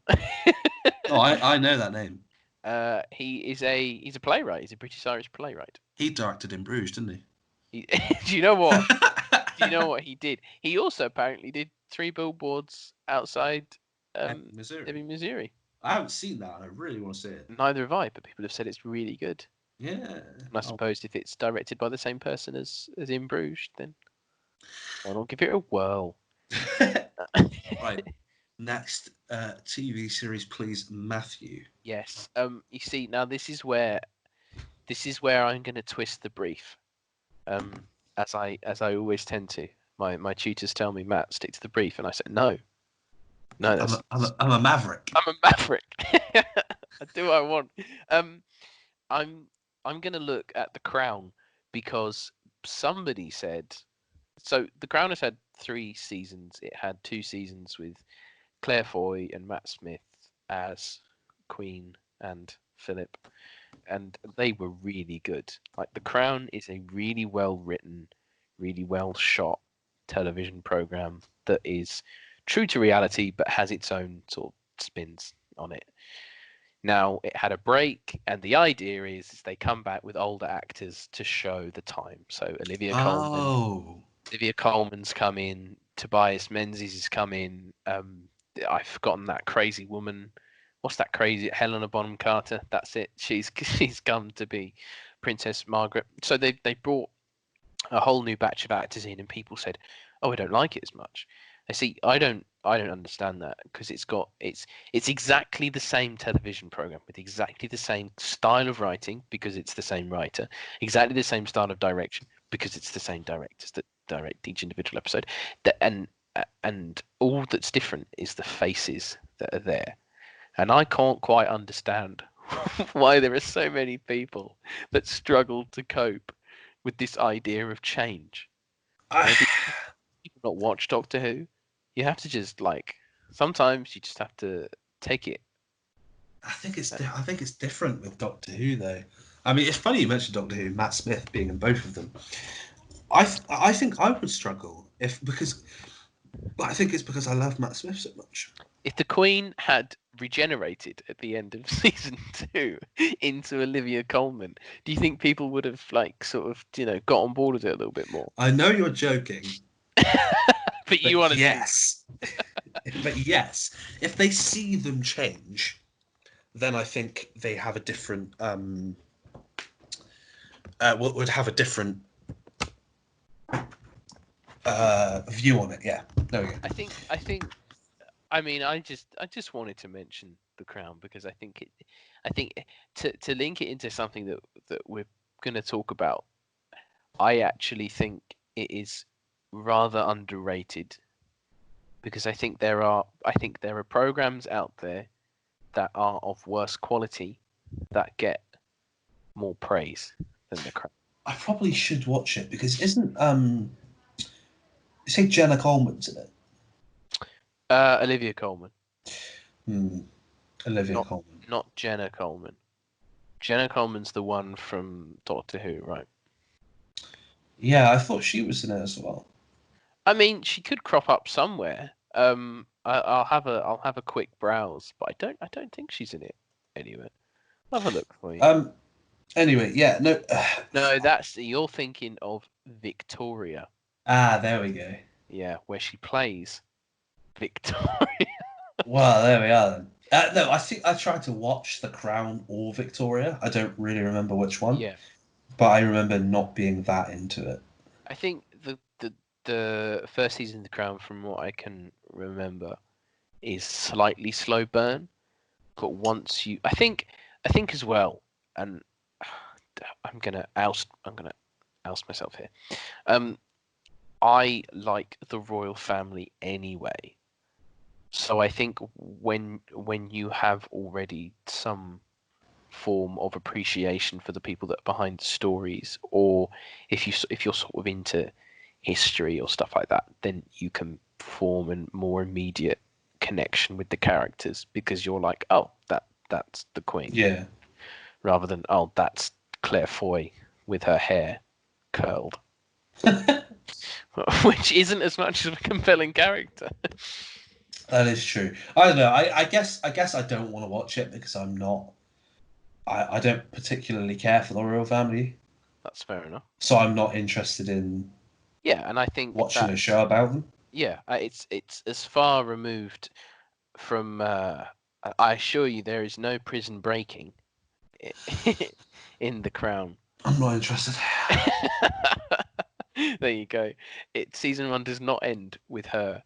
Oh, I know that name. He's a playwright. He's a British Irish playwright. He directed In Bruges, didn't He, do you know what? he? Do you know what he did? He also apparently did Three Billboards Outside Missouri. Ebbing, Missouri. I haven't seen that, and I really want to see it. Neither have I, but people have said it's really good. Yeah. And I Oh. suppose if it's directed by the same person as In Bruges, then why not give it a whirl? Right. Next TV series, please, Matthew. Yes. You see, now this is where I'm going to twist the brief. As I always tend to. My tutors tell me, Matt, stick to the brief, and I said no. No, I'm a maverick. I'm a maverick. I do what I want. Um, I'm I'm gonna look at The Crown because somebody said so. The Crown has had 3 seasons. It had 2 seasons with Claire Foy and Matt Smith as Queen and Philip, and they were really good. Like The Crown is a really well written, really well shot television program that is true to reality but has its own sort of spins on it. Now it had a break, and the idea is they come back with older actors to show the time. So Oh. Olivia Coleman's come in, Tobias Menzies has come in. I've forgotten that crazy woman. What's that crazy Helena Bonham Carter? That's it. She's come to be Princess Margaret. So they brought a whole new batch of actors in, and people said, "Oh, I don't like it as much." I see. I don't understand that because it's exactly the same television program with exactly the same style of writing because it's the same writer, exactly the same style of direction because it's the same directors that direct each individual episode. That and all that's different is the faces that are there, and I can't quite understand why there are so many people that struggle to cope with this idea of change. I, Maybe people not watch Doctor Who. You have to just like sometimes you just have to take it. I think it's different with Doctor Who though. I mean, it's funny you mentioned Doctor Who, Matt Smith being in both of them. I think I would struggle because I think it's because I love Matt Smith so much. If the Queen had regenerated at the end of season 2 into Olivia Colman, do you think people would have like sort of got on board with it a little bit more? I know you're joking, But you but honestly, yes, but yes, if they see them change, then I think they have a different would have a different view on it. Yeah, there we go. I mean, I just wanted to mention The Crown because I think to link it into something that we're going to talk about, I actually think it is rather underrated because I think there are programs out there that are of worse quality that get more praise than The Crown. I probably should watch it because isn't you say Jenna Coleman's in it? Olivia Colman, Hmm. Olivia not Colman. not Jenna Coleman. Jenna Coleman's the one from Doctor Who, right? Yeah, I thought she was in it as well. I mean, she could crop up somewhere. I'll have a quick browse, but I don't think she's in it anywhere. I'll have a look for you. Anyway, yeah, no. No, you're thinking of Victoria. There we go. Yeah, where she plays Victoria. Well, there we are then. No, I think I tried to watch The Crown or Victoria. I don't really remember which one, Yeah, but I remember not being that into it. I think the first season of The Crown, from what I can remember, is slightly slow burn. But once I think as well, and I'm gonna oust myself here. Um, I like the royal family anyway, so I think when you have already some form of appreciation for the people that are behind the stories, or if you're sort of into history or stuff like that, then you can form a more immediate connection with the characters because you're like, oh, that's the Queen, Yeah. rather than oh, that's Claire Foy with her hair curled, which isn't as much of a compelling character. That is true. I don't know. I guess I don't want to watch it because I'm not. I don't particularly care for the royal family, That's fair enough. so I'm not interested in Yeah, and I think watching that a show about them. yeah, it's as far removed from. I assure you, there is no prison breaking in The Crown. I'm not interested. There you go. Season 1 does not end with her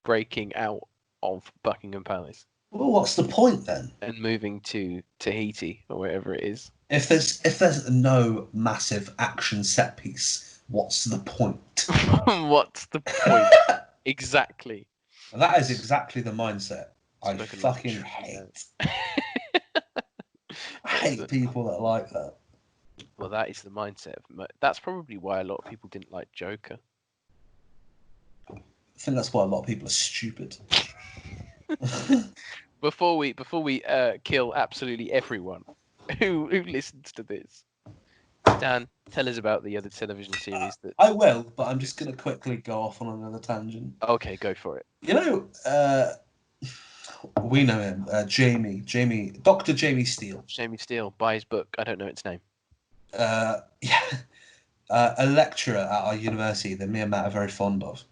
breaking out of Buckingham Palace Well, what's the point then? and moving to Tahiti or wherever it is. If there's no massive action set piece, what's the point? What's the point? Exactly. That is exactly the mindset I Spoken like a fucking true man. hate. I hate people that like that. Well, that is the mindset. That's probably why a lot of people didn't like Joker. I think that's why a lot of people are stupid. Before we kill absolutely everyone who listens to this, Dan, tell us about the other television series that. I will, but I'm just going to quickly go off on another tangent. Okay, go for it. You know, we know him, Dr. Jamie Steele. Jamie Steele, buy his book. I don't know its name. Yeah, a lecturer at our university that me and Matt are very fond of.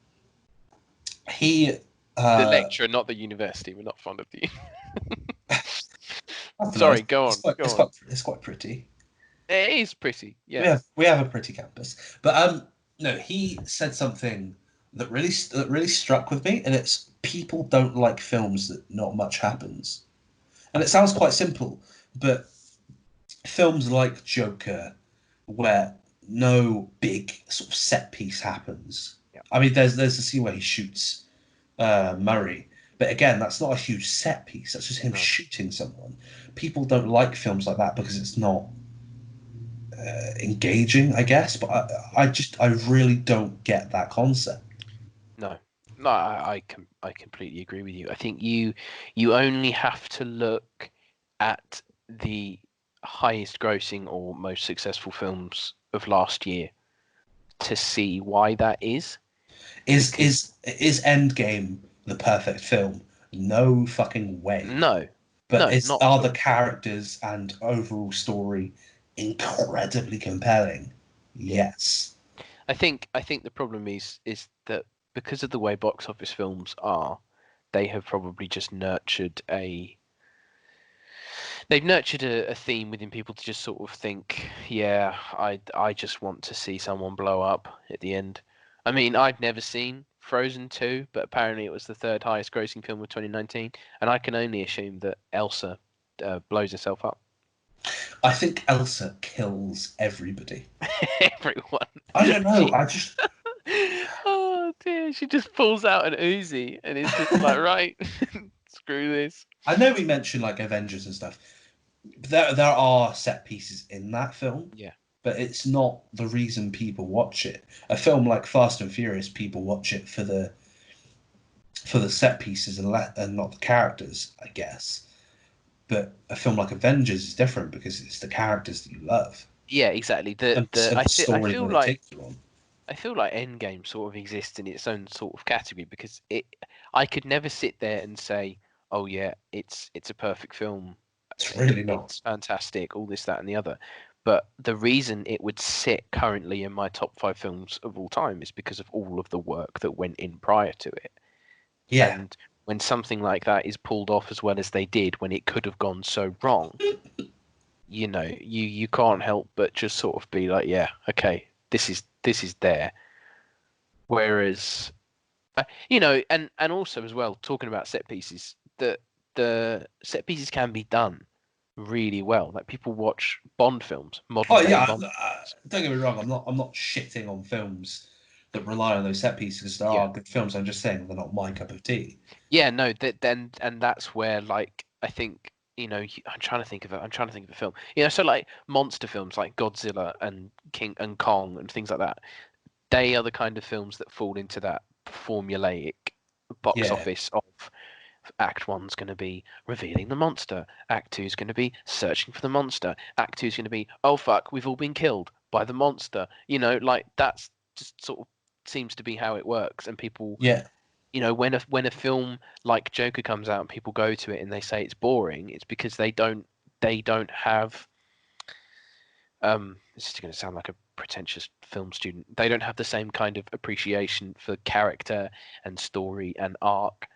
He. The lecturer, not the university. We're not fond of the. Sorry, go on. It's quite pretty. It is pretty. Yeah. We have a pretty campus, but no, he said something that really struck with me, and it's people don't like films that not much happens, and it sounds quite simple, but films like Joker, where no big sort of set piece happens. Yeah. I mean, there's a scene where he shoots Murray, but again, that's not a huge set piece. That's just him shooting someone. People don't like films like that because it's not engaging, I guess. But I really don't get that concept. No, I completely agree with you. I think you only have to look at the highest grossing or most successful films of last year to see why that is. Is Because is Endgame the perfect film? No fucking way. no, But no, it's not are at the all. characters and overall story incredibly compelling? Yeah. Yes. I think the problem is that because of the way box office films are, they have probably just nurtured a theme within people to just sort of think, yeah, I just want to see someone blow up at the end. I mean, I've never seen Frozen 2, but apparently it was the third highest grossing film of 2019, and I can only assume that Elsa blows herself up. I think Elsa kills everybody. Everyone. I don't know. She I just oh dear, she just pulls out an Uzi and is just like, right, screw this. I know we mentioned like Avengers and stuff. There are set pieces in that film, Yeah. but it's not the reason people watch it. A film like Fast and Furious, people watch it for the set pieces and not the characters, I guess. But a film like Avengers is different because it's the characters that you love Yeah, exactly. The and, the and the story that it takes you on. I feel like Endgame sort of exists in its own sort of category because I could never sit there and say, oh yeah, it's a perfect film. It's really not. It's fantastic, all this, that, and the other. But the reason it would sit currently in my top 5 films of all time is because of all of the work that went in prior to it. Yeah, And when something like that is pulled off as well as they did when it could have gone so wrong, you can't help but just sort of be like, yeah, okay, this is there. Whereas, and also as well, talking about set pieces, the set pieces can be done really well. Like people watch Bond films, modern oh day yeah. Bond. Don't get me wrong. I'm not shitting on films that rely on those set pieces because there Yeah, are good films. I'm just saying they're not my cup of tea. yeah, no, that then and that's where like I think I'm trying to think of it. I'm trying to think of a film. So like monster films like Godzilla and King and Kong and things like that. They are the kind of films that fall into that formulaic box Yeah, office of Act One's going to be revealing the monster. Act Two's going to be searching for the monster. Act Two's going to be, oh fuck, we've all been killed by the monster. Like that's just sort of seems to be how it works. And people, yeah, when a film like Joker comes out and people go to it and they say it's boring, it's because they don't have this is going to sound like a pretentious film student. They don't have the same kind of appreciation for character and story and arc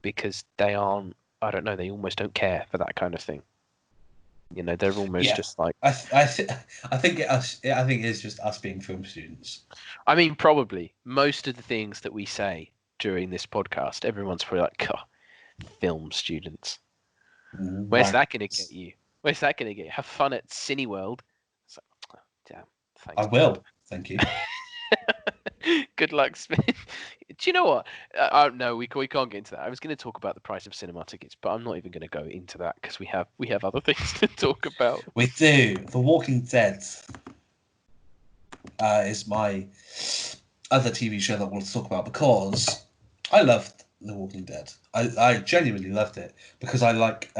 because they aren't. I don't know. They almost don't care for that kind of thing. They're almost yeah. just like. I think it's just us being film students. I mean, probably most of the things that we say during this podcast, everyone's probably like, "God, film students. Where's that going to get Wankers. you? Where's that going to get you? Have fun at Cineworld." It's like, oh, damn. I Thanks, bud. will. Thank you. Good luck, Smith. Do you know what? No, we can't get into that. I was going to talk about the price of cinema tickets, but I'm not even going to go into that because we have other things to talk about. We do. The Walking Dead is my other TV show that I want to talk about because I loved The Walking Dead. I genuinely loved it because I like,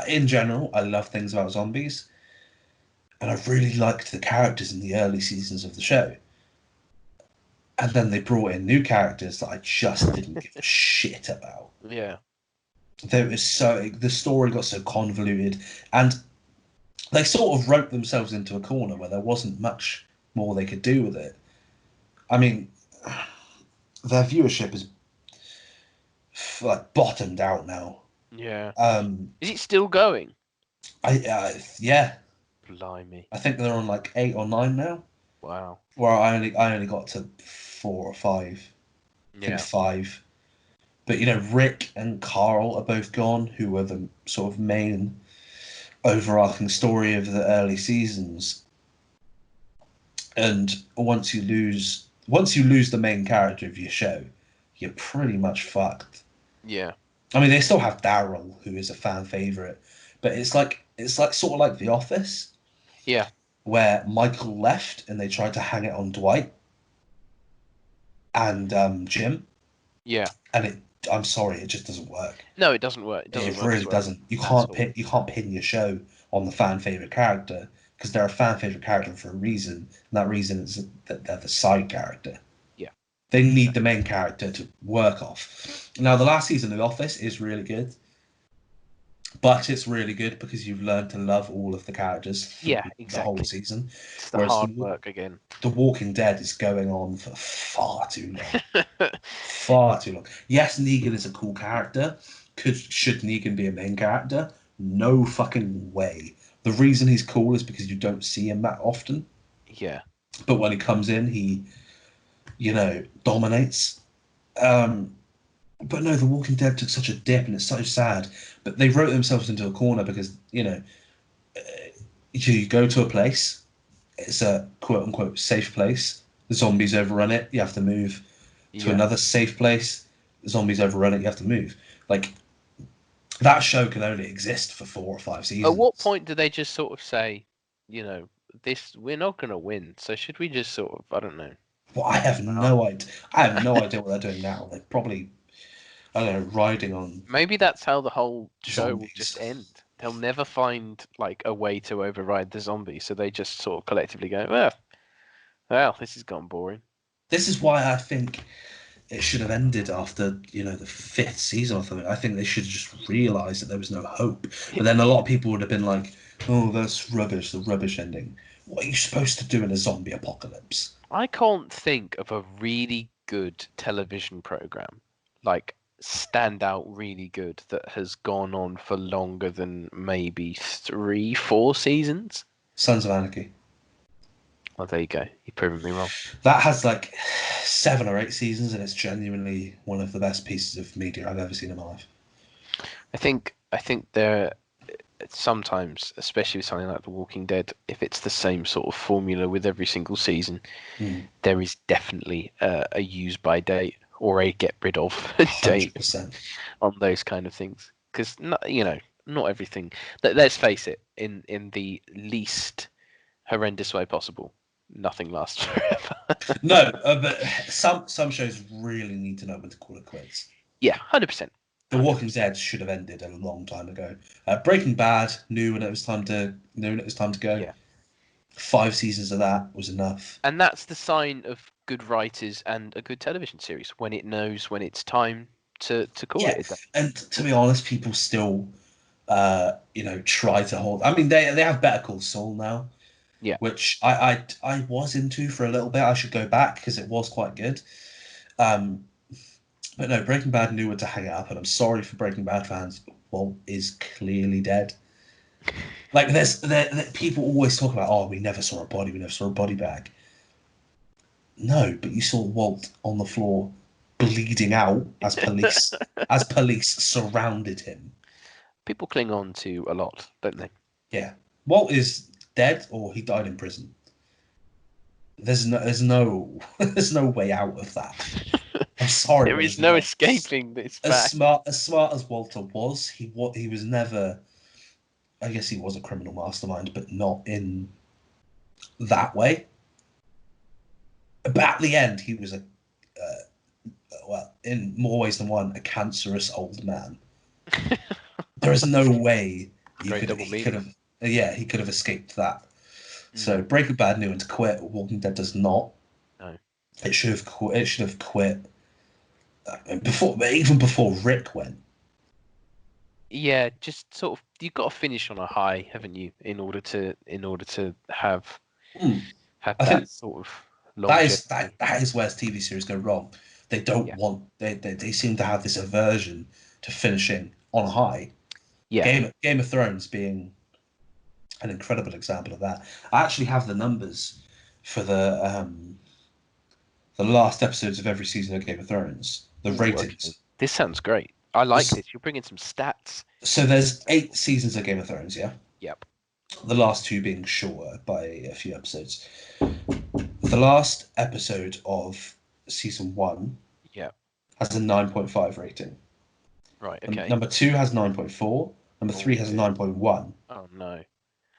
in general, I love things about zombies. And I really liked the characters in the early seasons of the show. And then they brought in new characters that I just didn't give a shit about. Yeah, The story got so convoluted, and they sort of wrote themselves into a corner where there wasn't much more they could do with it. I mean, their viewership is like bottomed out now. yeah. Um, Is it still going? yeah, Blimey! I think they're on like 8 or 9 now. Wow. Where I only got to 4 or 5. I think Yeah, 5. But Rick and Carl are both gone, who were the sort of main overarching story of the early seasons. And once you lose the main character of your show, you're pretty much fucked. yeah, I mean, they still have Daryl, who is a fan favorite, but it's like sort of like The Office, yeah, where Michael left and they tried to hang it on Dwight and Jim, yeah. and I'm sorry, it just doesn't work. No, it doesn't work. It doesn't It work really as well doesn't. You at can't all. pin your show on the fan favorite character because they're a fan favorite character for a reason, and that reason is that they're the side character. Yeah. They need the Exactly. main character to work off. Now, the last season of The Office is really good, but it's really good because you've learned to love all of the characters Yeah, through the whole exactly. season. It's the Whereas hard work again. the Walking Dead is going on for far too long. Far too long. Yes, Negan is a cool character. Should Negan be a main character? No fucking way. The reason he's cool is because you don't see him that often. Yeah. But when he comes in, he, dominates. Um, but no, The Walking Dead took such a dip, and it's so sad. But they wrote themselves into a corner because you go to a place, it's a quote unquote safe place. The zombies overrun it. You have to move to Yeah. another safe place. The zombies overrun it. You have to move. Like that show can only exist for 4 or 5 At what seasons. point do they just sort of say, you know, this we're not going to win, so should we just sort of, I don't know, Well, I have well, no idea. I have no idea what they're doing now. They're probably, I don't know, riding on maybe that's how the whole show will just zombies. end. They'll never find like a way to override the zombie, so they just sort of collectively go, well, this has gone boring. This is why I think it should have ended after the fifth season or something. I think they should just realise that there was no hope. But then a lot of people would have been like, "Oh, that's rubbish. The rubbish ending." What are you supposed to do in a zombie apocalypse? I can't think of a really good television program, like stand out really good, that has gone on for longer than maybe 3, 4 seasons. Sons of Anarchy. Oh, there you go. You've proven me wrong. That has like 7 or 8 seasons, and it's genuinely one of the best pieces of media I've ever seen in my life. I think there sometimes, especially with something like The Walking Dead, if it's the same sort of formula with every single season, Mm, there is definitely a use by date or a get rid of date 100%. on those kind of things. Because not everything. Let's face it, in the least horrendous way possible, nothing lasts forever. No, but some shows really need to know when to call it quits. Yeah, 100%, The hundred Walking percent. Dead should have ended a long time ago. Breaking Bad knew when it was time to go. Yeah, 5 seasons of that was enough. and that's the sign of good writers and a good television series when it knows when it's time to call Yeah, it a day. and to be honest, people still, try to hold. I mean, they have Better Call Saul now, Yeah, which I was into for a little bit. I should go back because it was quite good. Um, but no, Breaking Bad knew when to hang it up, and I'm sorry for Breaking Bad fans. But Walt is clearly dead. Like people always talk about, oh, we never saw a body, we never saw a body bag. No, but you saw Walt on the floor bleeding out as police surrounded him. people cling on to a lot, don't they? Yeah. Walt is dead or he died in prison. There's no there's no way out of that. I'm sorry, There but is there's no not. escaping this As fact. smart as Walter was, he was never. I guess he was a criminal mastermind, but not in that way. But at the end, he was well, in more ways than one, a cancerous old man. There is no way you Great could double he could meaning. have yeah he could have escaped that. So No, Breaking Bad knew when to quit. Walking Dead does not. no. It should have quit. It should have quit even before Rick went. Yeah, just sort of you've got to finish on a high, haven't you, in order to Mm. have I think that sort of that is that longevity. that is where TV series go wrong. They don't Yeah. want they seem to have this aversion to finishing on a high. Yeah. Game of Thrones being an incredible example of that. I actually have the numbers for the last episodes of every season of Game of Thrones, the Ooh, okay. ratings. This sounds great. I like There's, this. You're bringing some stats. so there's 8 seasons of Game of Thrones, yeah. Yep. The last two being shorter by a few episodes. The last episode of season one Yep. has a 9.5 rating. Right. Okay. Number two has 9.4. Number three Oh has a dear. 9.1. Oh no.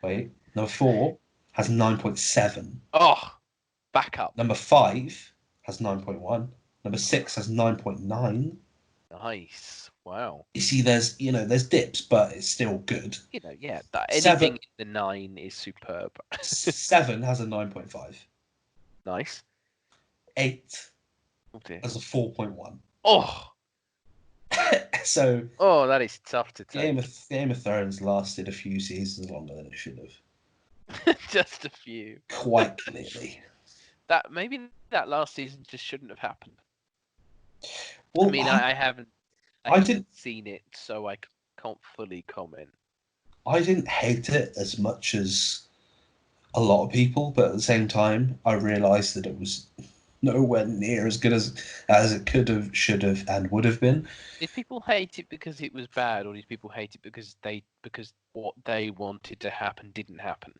Wait. Number four has 9.7. Oh, back up. Number five has 9.1. Number six has 9.9. Nice. Wow. You see, there's dips, but it's still good. Yeah, that Seven anything in the 9 is superb. seven has a 9.5. Nice. 8 Oh dear. has a 4.1. Oh, So oh, that is tough to take. Game of Thrones lasted a few seasons longer than it should have. Just a few. Quite clearly. That maybe that last season just shouldn't have happened. Well, I mean, I haven't I didn't seen it, so I can't fully comment. I didn't hate it as much as a lot of people, but at the same time, I realised that it was nowhere near as good as it could have, should have, and would have been. Did people hate it because it was bad, or did people hate it because what they wanted to happen didn't happen?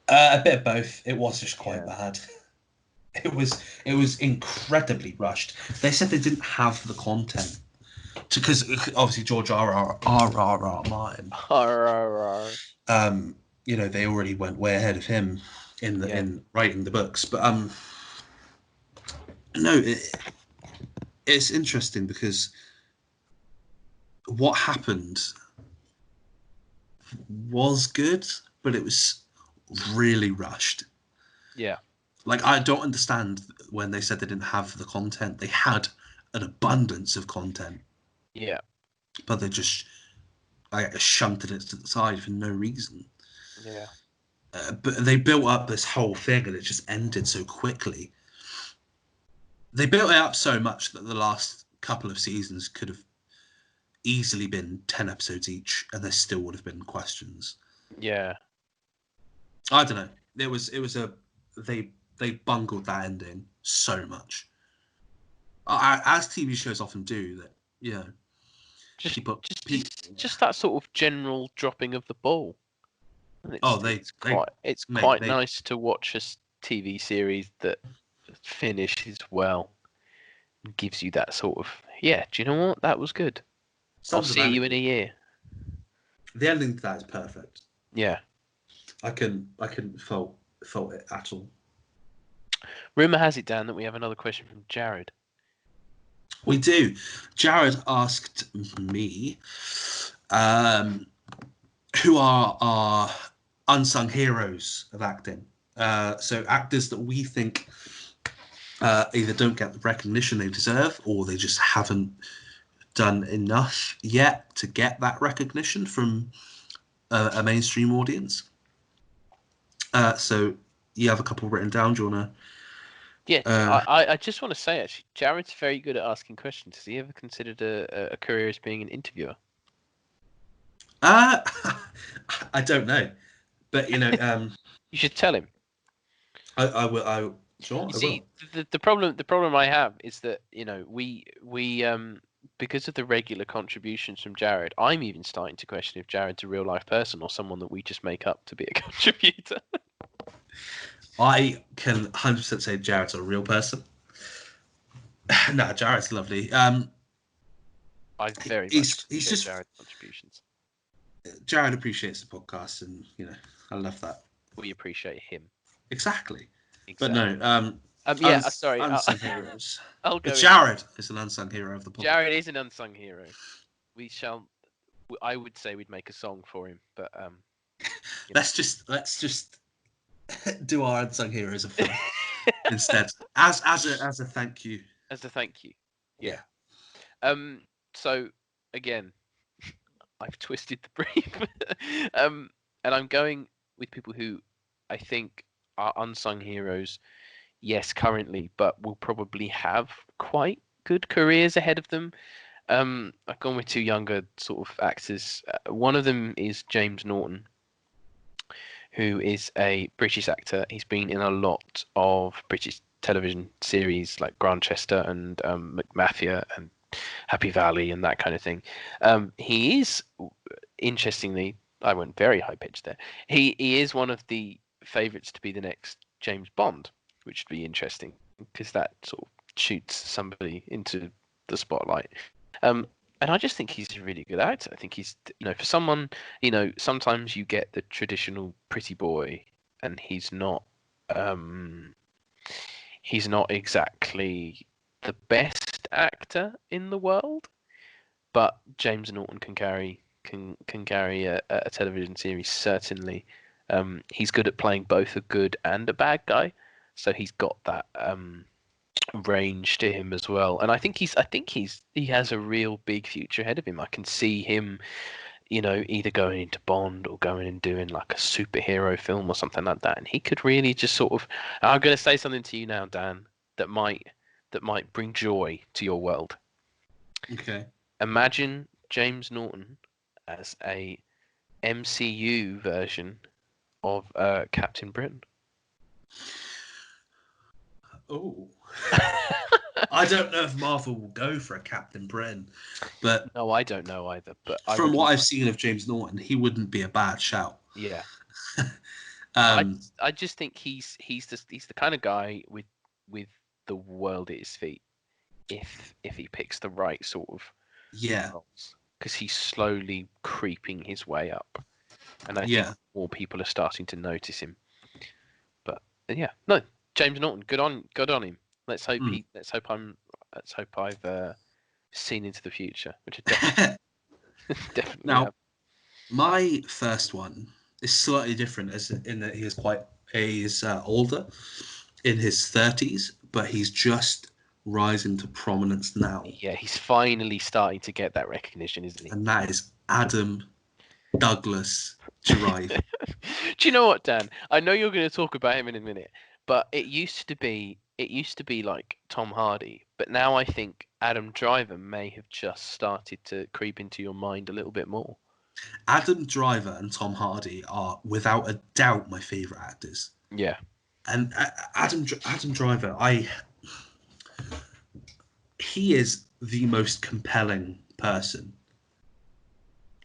A bit of both. It was just quite Yeah. bad. It was incredibly rushed. They said they didn't have the content because obviously George R.R. Martin. They already went way ahead of him in writing the books. But no, it's interesting because what happened was good, but it was really rushed. Yeah. Like, I don't understand when they said they didn't have the content. They had an abundance of content. Yeah. But they just shunted it to the side for no reason. Yeah. But they built up this whole thing and it just ended so quickly. They built it up so much that the last couple of seasons could have easily been 10 episodes each and there still would have been questions. Yeah. I don't know. They bungled that ending so much. As TV shows often do, that, just that sort of general dropping of the ball. And it's quite nice to watch a TV series that finishes well and gives you that sort of, yeah, do you know what? That was good. I'll see you in a year. The ending to that is perfect. Yeah. I couldn't fault it at all. Rumour has it, Dan, that we have another question from Jared. We do. Jared asked me, who are our unsung heroes of acting? So actors that we think either don't get the recognition they deserve, or they just haven't done enough yet to get that recognition from a mainstream audience. So you have a couple written down. Do you want to? Yeah, I just want to say, actually, Jared's very good at asking questions. Has he ever considered a career as being an interviewer? I don't know, but you should tell him. I will. Sure. You see, the problem I have is that we because of the regular contributions from Jared, I'm even starting to question if Jared's a real life person or someone that we just make up to be a contributor. I can 100% say Jared's a real person. No, Jared's lovely. I very much he's just Jared's contributions. Jared appreciates the podcast, and I love that. We appreciate him. Exactly. But no, sorry. Unsung heroes. I'll go. Jared is an unsung hero of the podcast. Jared is an unsung hero. I would say we'd make a song for him, but let's just do our unsung heroes of fun instead, as a thank you. As a thank you. Yeah. So again, I've twisted the brief, and I'm going with people who I think are unsung heroes. Yes, currently, but will probably have quite good careers ahead of them. I've gone with two younger sort of actors. One of them is James Norton, who is a British actor. He's been in a lot of British television series like Grantchester and McMafia and Happy Valley and that kind of thing. He is, interestingly, I went very high pitched there. He is one of the favourites to be the next James Bond, which would be interesting because that sort of shoots somebody into the spotlight. And I just think he's a really good actor. I think he's, for someone, sometimes you get the traditional pretty boy, and he's not exactly the best actor in the world, but James Norton can carry a television series certainly. He's good at playing both a good and a bad guy, so he's got that range to him as well. And he has a real big future ahead of him. I can see him, either going into Bond or going and doing like a superhero film or something like that. And he could really just sort of. I'm going to say something to you now, Dan, that might bring joy to your world. Okay. Imagine James Norton as a MCU version of Captain Britain. Oh. I don't know if Marvel will go for a Captain Britain, but No, I don't know either. But from what I've seen of James Norton, he wouldn't be a bad shout. Yeah. um, I just think he's the kind of guy with the world at his feet if he picks the right sort of yeah, roles, because he's slowly creeping his way up, and I think yeah. more people are starting to notice him. But yeah, no, James Norton, good on him. Let's hope let's hope I've seen into the future, which I definitely Now, have. my first one is slightly different, as in that he's older, in his 30s, but he's just rising to prominence now, Yeah, he's finally starting to get that recognition, isn't he? and that is Adam Douglas Drive. Do you know what, Dan? I know you're going to talk about him in a minute, but it used to be like Tom Hardy, but now I think Adam Driver may have just started to creep into your mind a little bit more. Adam Driver and Tom Hardy are without a doubt my favorite actors. Yeah. And Adam Driver, he is the most compelling person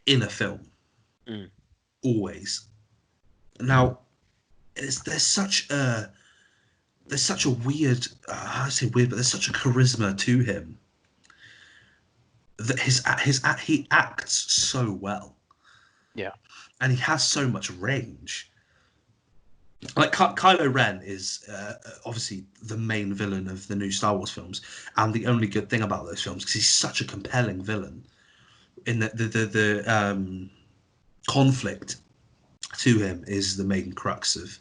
in a film, always. Now, there's such a weird, I say weird, but there's such a charisma to him that he acts so well. Yeah. And he has so much range. Like Kylo Ren is obviously the main villain of the new Star Wars films, and the only good thing about those films, because he's such a compelling villain, in the conflict to him is the main crux of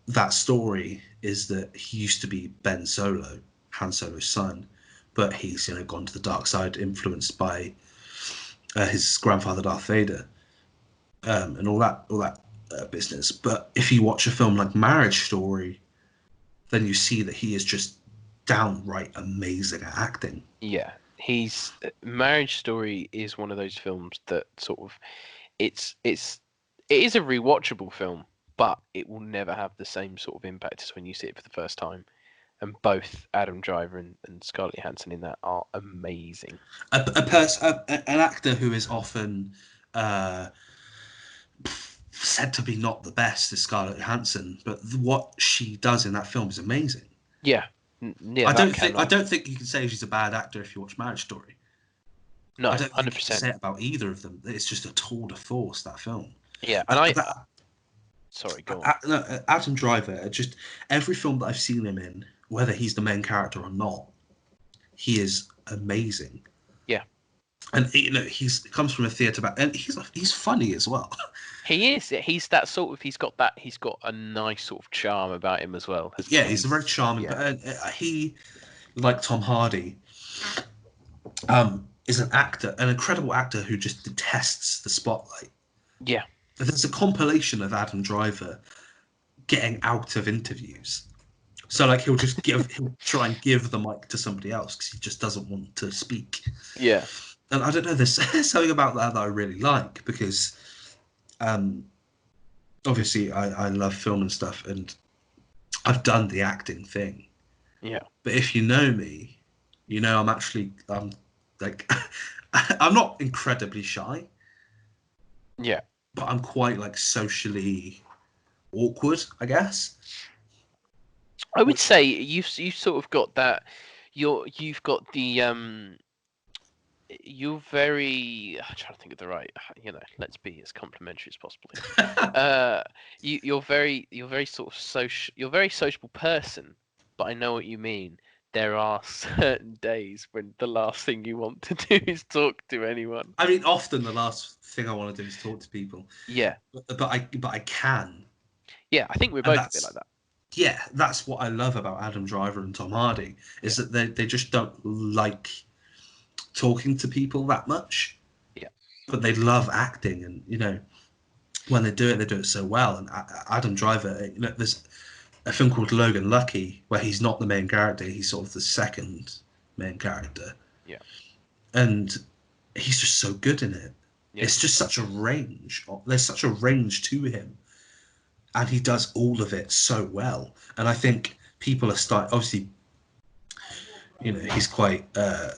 that story, is that he used to be Ben Solo, Han Solo's son, but he's gone to the dark side, influenced by his grandfather Darth Vader, and all that business. But if you watch a film like Marriage Story, then you see that he is just downright amazing at acting. Yeah. He's Marriage Story is one of those films that sort of it is a rewatchable film, but it will never have the same sort of impact as when you see it for the first time. And both Adam Driver and Scarlett Johansson in that are amazing. An actor who is often said to be not the best is Scarlett Johansson, but what she does in that film is amazing. Yeah, yeah. I don't think you can say she's a bad actor if you watch Marriage Story. No, I don't think 100%. you can say it about either of them. It's just a tour de force, that film. Yeah, and sorry, go on. Adam Driver, just every film that I've seen him in, whether he's the main character or not, he is amazing. Yeah. And he comes from a theatre and he's funny as well. He is. He's that sort of. He's got a nice sort of charm about him as well. Yeah, he's a very charming. Yeah. But he, like Tom Hardy, is an incredible actor who just detests the spotlight. Yeah. There's a compilation of Adam Driver getting out of interviews. So like he'll try and give the mic to somebody else because he just doesn't want to speak. Yeah. And I don't know, there's something about that I really like, because obviously I love film and stuff, and I've done the acting thing. Yeah. But if you know me, I'm like I'm not incredibly shy. Yeah. But I'm quite like socially awkward, I guess. I would say you've sort of got that. You've got the You're very. I'm trying to think of the right. Let's be as complimentary as possible. You're very sort of social. You're a very sociable person, but I know what you mean. there are certain days when the last thing you want to do is talk to anyone. I mean, often the last thing I want to do is talk to people, Yeah, but I can, yeah. I think we're and both a bit like that's that. yeah, that's what I love about Adam Driver and Tom Hardy is Yeah, that they just don't like talking to people that much, yeah, but they love acting, and when they do it so well. And Adam Driver, there's a film called Logan Lucky where he's not the main character; he's sort of the second main character, yeah, and he's just so good in it. yeah, It's just such a range. There's such a range to him, and he does all of it so well. And I think people are obviously, he's quite a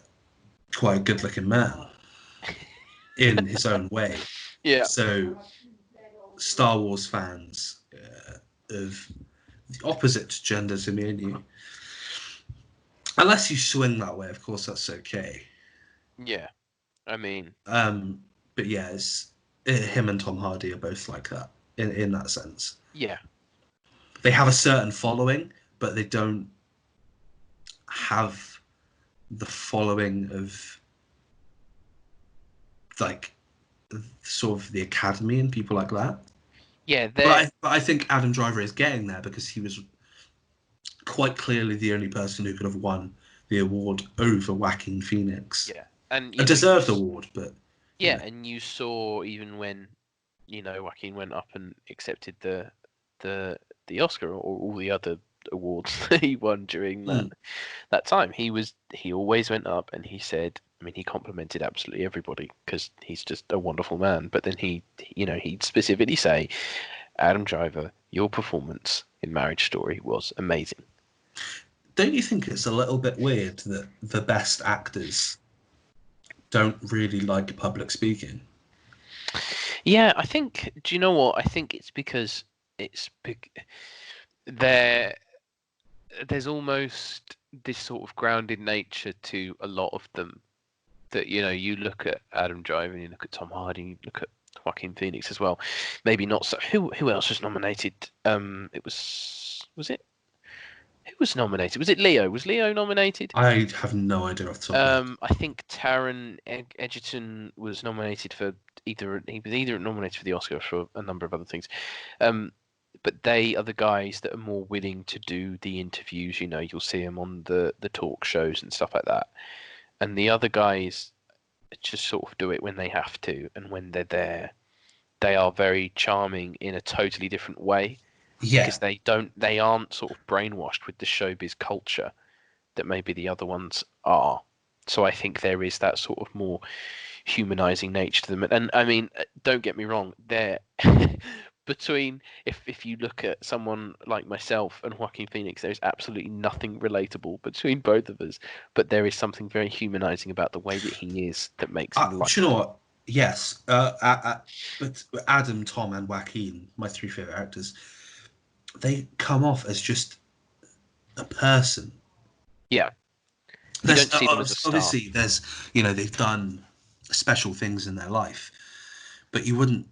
good-looking man in his own way. yeah, So Star Wars fans of the opposite gender to me and you, unless you swing that way, of course that's okay. yeah. I mean, Um, but yeah, him and Tom Hardy are both like that in that sense. yeah, They have a certain following, but they don't have the following of like sort of the Academy and people like that. yeah. But They're I think Adam Driver is getting there because he was quite clearly the only person who could have won the award over Joaquin Phoenix. yeah, and A deserved award, but yeah, and you saw even when Joaquin went up and accepted the the Oscar or all the other awards that he won during mm, that time. He always went up and he said, I mean, he complimented absolutely everybody because he's just a wonderful man. But then he'd specifically say, Adam Driver, your performance in Marriage Story was amazing. don't you think it's a little bit weird that the best actors don't really like public speaking? Yeah, I think. Do you know what? I think it's because it's big. There, there's almost this sort of grounded nature to a lot of them that you look at Adam Driver and you look at Tom Hardy, you look at Joaquin Phoenix as well. Maybe not so. Who else was nominated? It was it who was nominated? Was it Leo? Was Leo nominated? I have no idea off the top of my head. I think Taron Egerton was nominated for he was either nominated for the Oscar or for a number of other things. Um, but they are the guys that are more willing to do the interviews. You'll see them on the talk shows and stuff like that. And the other guys just sort of do it when they have to, and when they're there, they are very charming in a totally different way Yeah, because they aren't sort of brainwashed with the showbiz culture that maybe the other ones are. So I think there is that sort of more humanizing nature to them. And I mean, don't get me wrong, they're between if you look at someone like myself and Joaquin Phoenix, there is absolutely nothing relatable between both of us. But there is something very humanizing about the way that he is that makes him do you know likable. what? Yes, but Adam, Tom, and Joaquin, my three favorite actors, they come off as just a person. Yeah, you There's don't see them as a star. obviously they've done special things in their life, but you wouldn't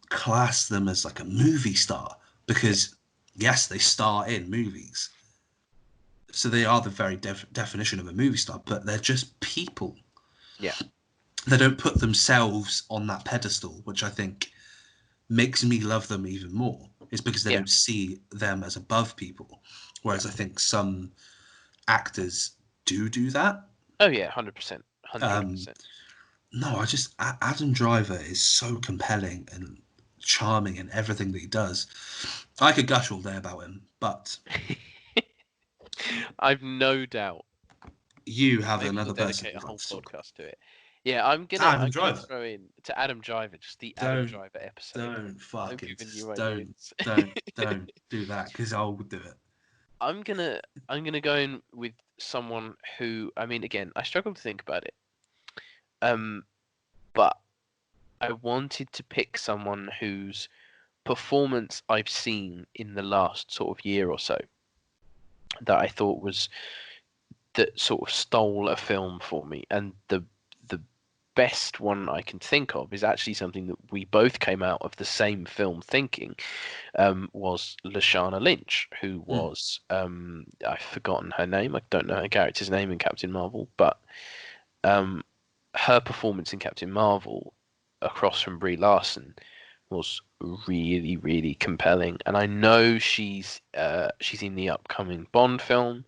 class them as like a movie star Yeah, because yes, they star in movies, so they are the very definition of a movie star, but they're just people. yeah, They don't put themselves on that pedestal, which I think makes me love them even more. Is because they yeah, don't see them as above people, yeah. whereas I think some actors do that. Oh yeah, 100%, hundred Um, percent. no, Adam Driver is so compelling and charming in everything that he does. I could gush all day about him, but I've no doubt. you have Maybe we'll another person dedicate a you'd like whole to talk podcast to it. Yeah, I'm gonna Adam I'm gonna Driver. throw in to Adam Driver, just the Adam Don't, Driver episode. don't I'm fucking, giving you my don't, notes. don't do that because I'll do it. I'm gonna I'm gonna go in with someone who, I mean, again, I struggle to think about it. Um, but I wanted to pick someone whose performance I've seen in the last sort of year or so that I thought was that sort of stole a film for me, and the best one I can think of is actually something that we both came out of the same film thinking, was Lashana Lynch, who was I've forgotten her name. I don't know her character's name in Captain Marvel, but her performance in Captain Marvel across from Brie Larson was really, really compelling. And I know she's in the upcoming Bond film.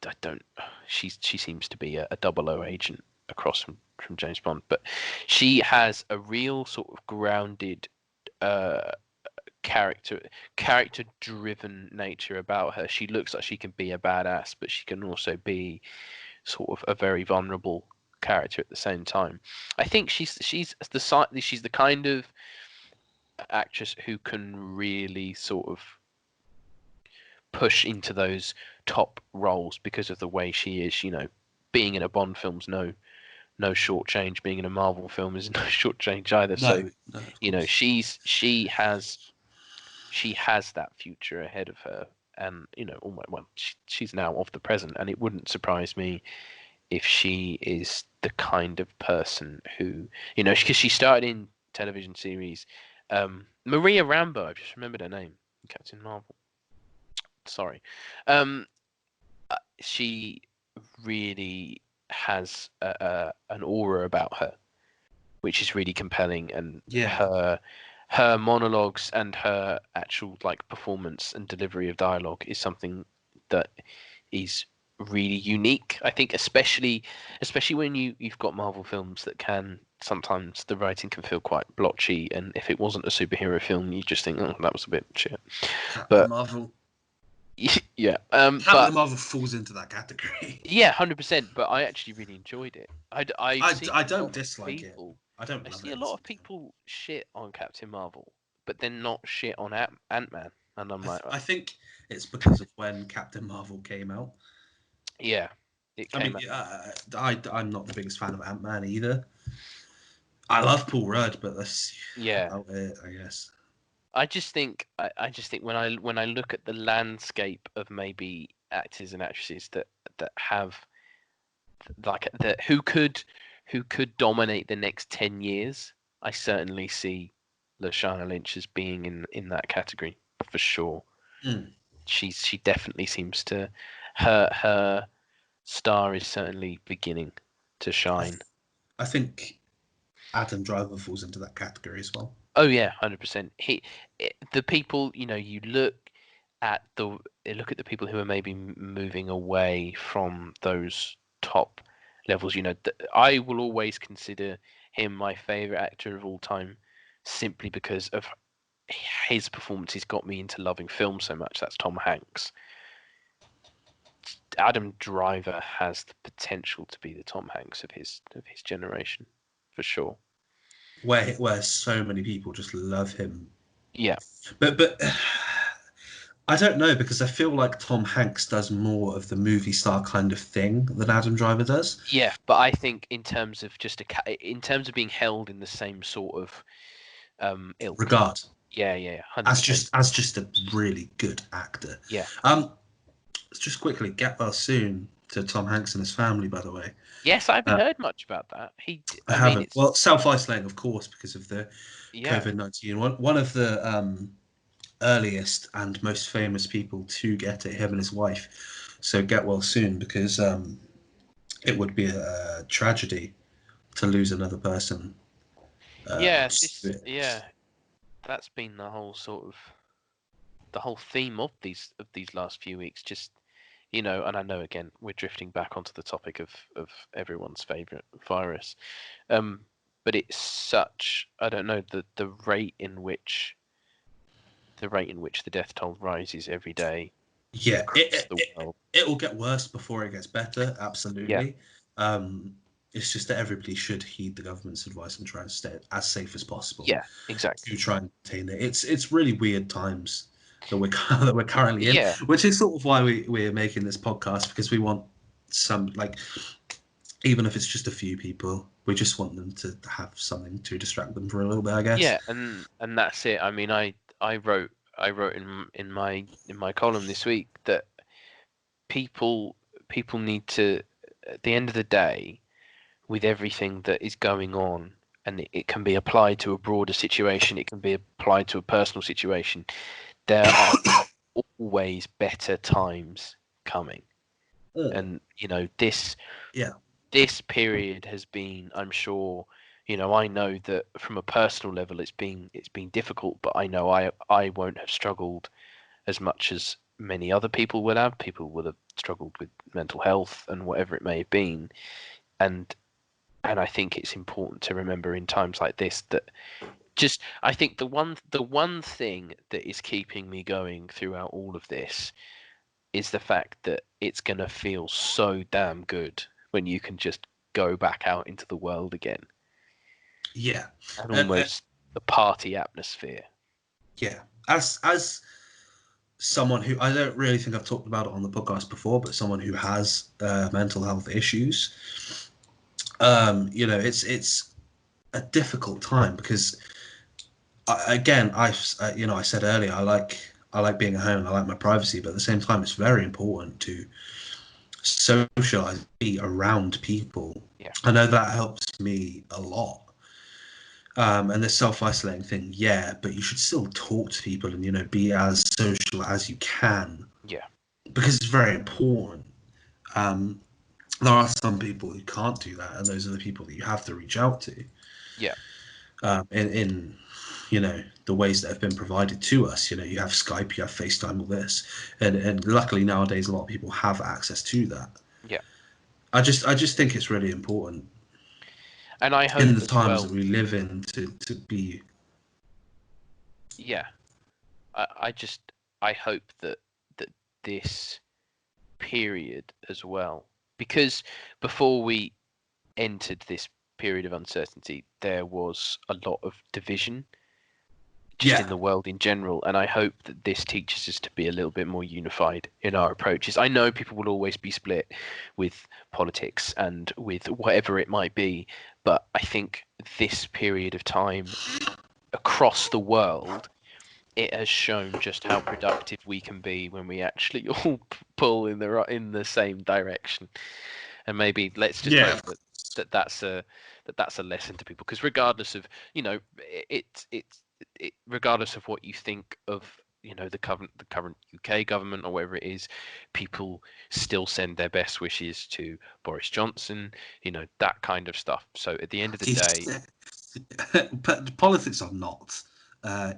I don't. She seems to be a double O agent across from James Bond, but she has a real sort of grounded uh, character driven nature about her. She looks like she can be a badass, but she can also be sort of a very vulnerable character at the same time. I think she's the kind of actress who can really sort of push into those top roles because of the way she is. You know, being in a Bond film's no short change. Being in a Marvel film is no short change either. No, So, no, of you know, course. she has that future ahead of her, and you know, well, she's now of the present, and it wouldn't surprise me if she is the kind of person who, you know, because she started in television series. Maria Rambo, I've just remembered her name in Captain Marvel. Sorry. Um, she really has an aura about her, which is really compelling, and Yeah, her monologues and her actual like performance and delivery of dialogue is something that is really unique. I think especially when you've got Marvel films that can sometimes the writing can feel quite blotchy, and if it wasn't a superhero film, you just think, oh, that was a bit shit. Captain But Marvel. yeah, Captain Marvel falls into that category. yeah, 100%. But I actually really enjoyed it. I see I a lot don't of dislike it. people. I don't I love see it a at the lot same of time. people shit on Captain Marvel, but then not shit on Ant-Man, and I'm like, I think it's because of when Captain Marvel came out. yeah, it I came mean, out. I'm not the biggest fan of Ant Man either. I love Paul Rudd, but that's Yeah, about it, I guess. I just think when I look at the landscape of maybe actors and actresses that have like that who could dominate the next 10 years, I certainly see Lashana Lynch as being in that category for sure. Mm. She definitely seems to her star is certainly beginning to I, shine. th- I think Adam Driver falls into that category as well. Oh yeah, 100%. The people, you know, you look at the people who are maybe moving away from those top levels. You know, I will always consider him my favorite actor of all time, simply because of his performance. He's got me into loving film so much. That's Tom Hanks. Adam Driver has the potential to be the Tom Hanks of his generation, for sure. Where so many people just love him. Yeah, But I don't know because I feel like Tom Hanks does more of the movie star kind of thing than Adam Driver does. yeah, but I think in terms of in terms of being held in the same sort of ilk. Regard Yeah, 100%. as just a really good actor. Yeah. Um, just quickly, get well soon to Tom Hanks and his family. By the way, Yes, I haven't uh, heard much about that. I I mean, haven't. it's Well, self isolating, of course, because of the yeah, COVID-19. One of the earliest and most famous people to get it, him and his wife. So get well soon, because it would be a tragedy to lose another person. yeah. Yeah, that's been the whole sort of the whole theme of these last few weeks. Just you know, and I know again we're drifting back onto the topic of everyone's favorite virus. Um, but it's such I don't know the rate in which the death toll rises every day Yeah, across the world. it will get worse before it gets better. Yeah, Absolutely. It's just that everybody should heed the government's advice and try and stay as safe as possible yeah, to exactly. try and contain it. It's really weird times that we're that we're currently in, Yeah, which is sort of why we're making this podcast, because we want some, like, even if it's just a few people, we just want them to have something to distract them for a little bit, I guess. yeah, and that's it. I mean, I wrote in my column this week that people need to at the end of the day with everything that is going on, and it can be applied to a broader situation, it can be applied to a personal situation, there are always better times coming. And this Yeah. this period has been, I'm sure, I know that from a personal level it's been difficult, but I know I won't have struggled as much as many other people would have. People would have struggled with mental health and whatever it may have been. And I think it's important to remember in times like this that I think the one thing that is keeping me going throughout all of this is the fact that it's going to feel so damn good when you can just go back out into the world again, Yeah. and Uh, uh, almost the party atmosphere. yeah. As someone who, I don't really think I've talked about it on the podcast before, but someone who has mental health issues, it's a difficult time because I said earlier, I like being at home, I like my privacy, but at the same time, it's very important to socialize, be around people. Yeah, I know that helps me a lot. And the self-isolating thing, yeah, but you should still talk to people and be as social as you can yeah, because it's very important. Um, there are some people who can't do that, and those are the people that you have to reach out to. yeah, In the ways that have been provided to us. You have Skype, you have FaceTime, all this, and luckily nowadays a lot of people have access to that. yeah. I just think it's really important And I in hope the as times that well. we live in to be. Yeah, I hope that this period as well, because before we entered this period of uncertainty, there was a lot of division just in Yeah, the world in general, and I hope that this teaches us to be a little bit more unified in our approaches. I know people will always be split with politics and with whatever it might be, but I think this period of time across the world, it has shown just how productive we can be when we actually all pull in the same direction. And maybe let's just yeah, hope that that's a lesson to people, because regardless of, regardless of what you think of, the current UK government or whatever it is, people still send their best wishes to Boris Johnson, that kind of stuff. So at the end of the day, but politics are not.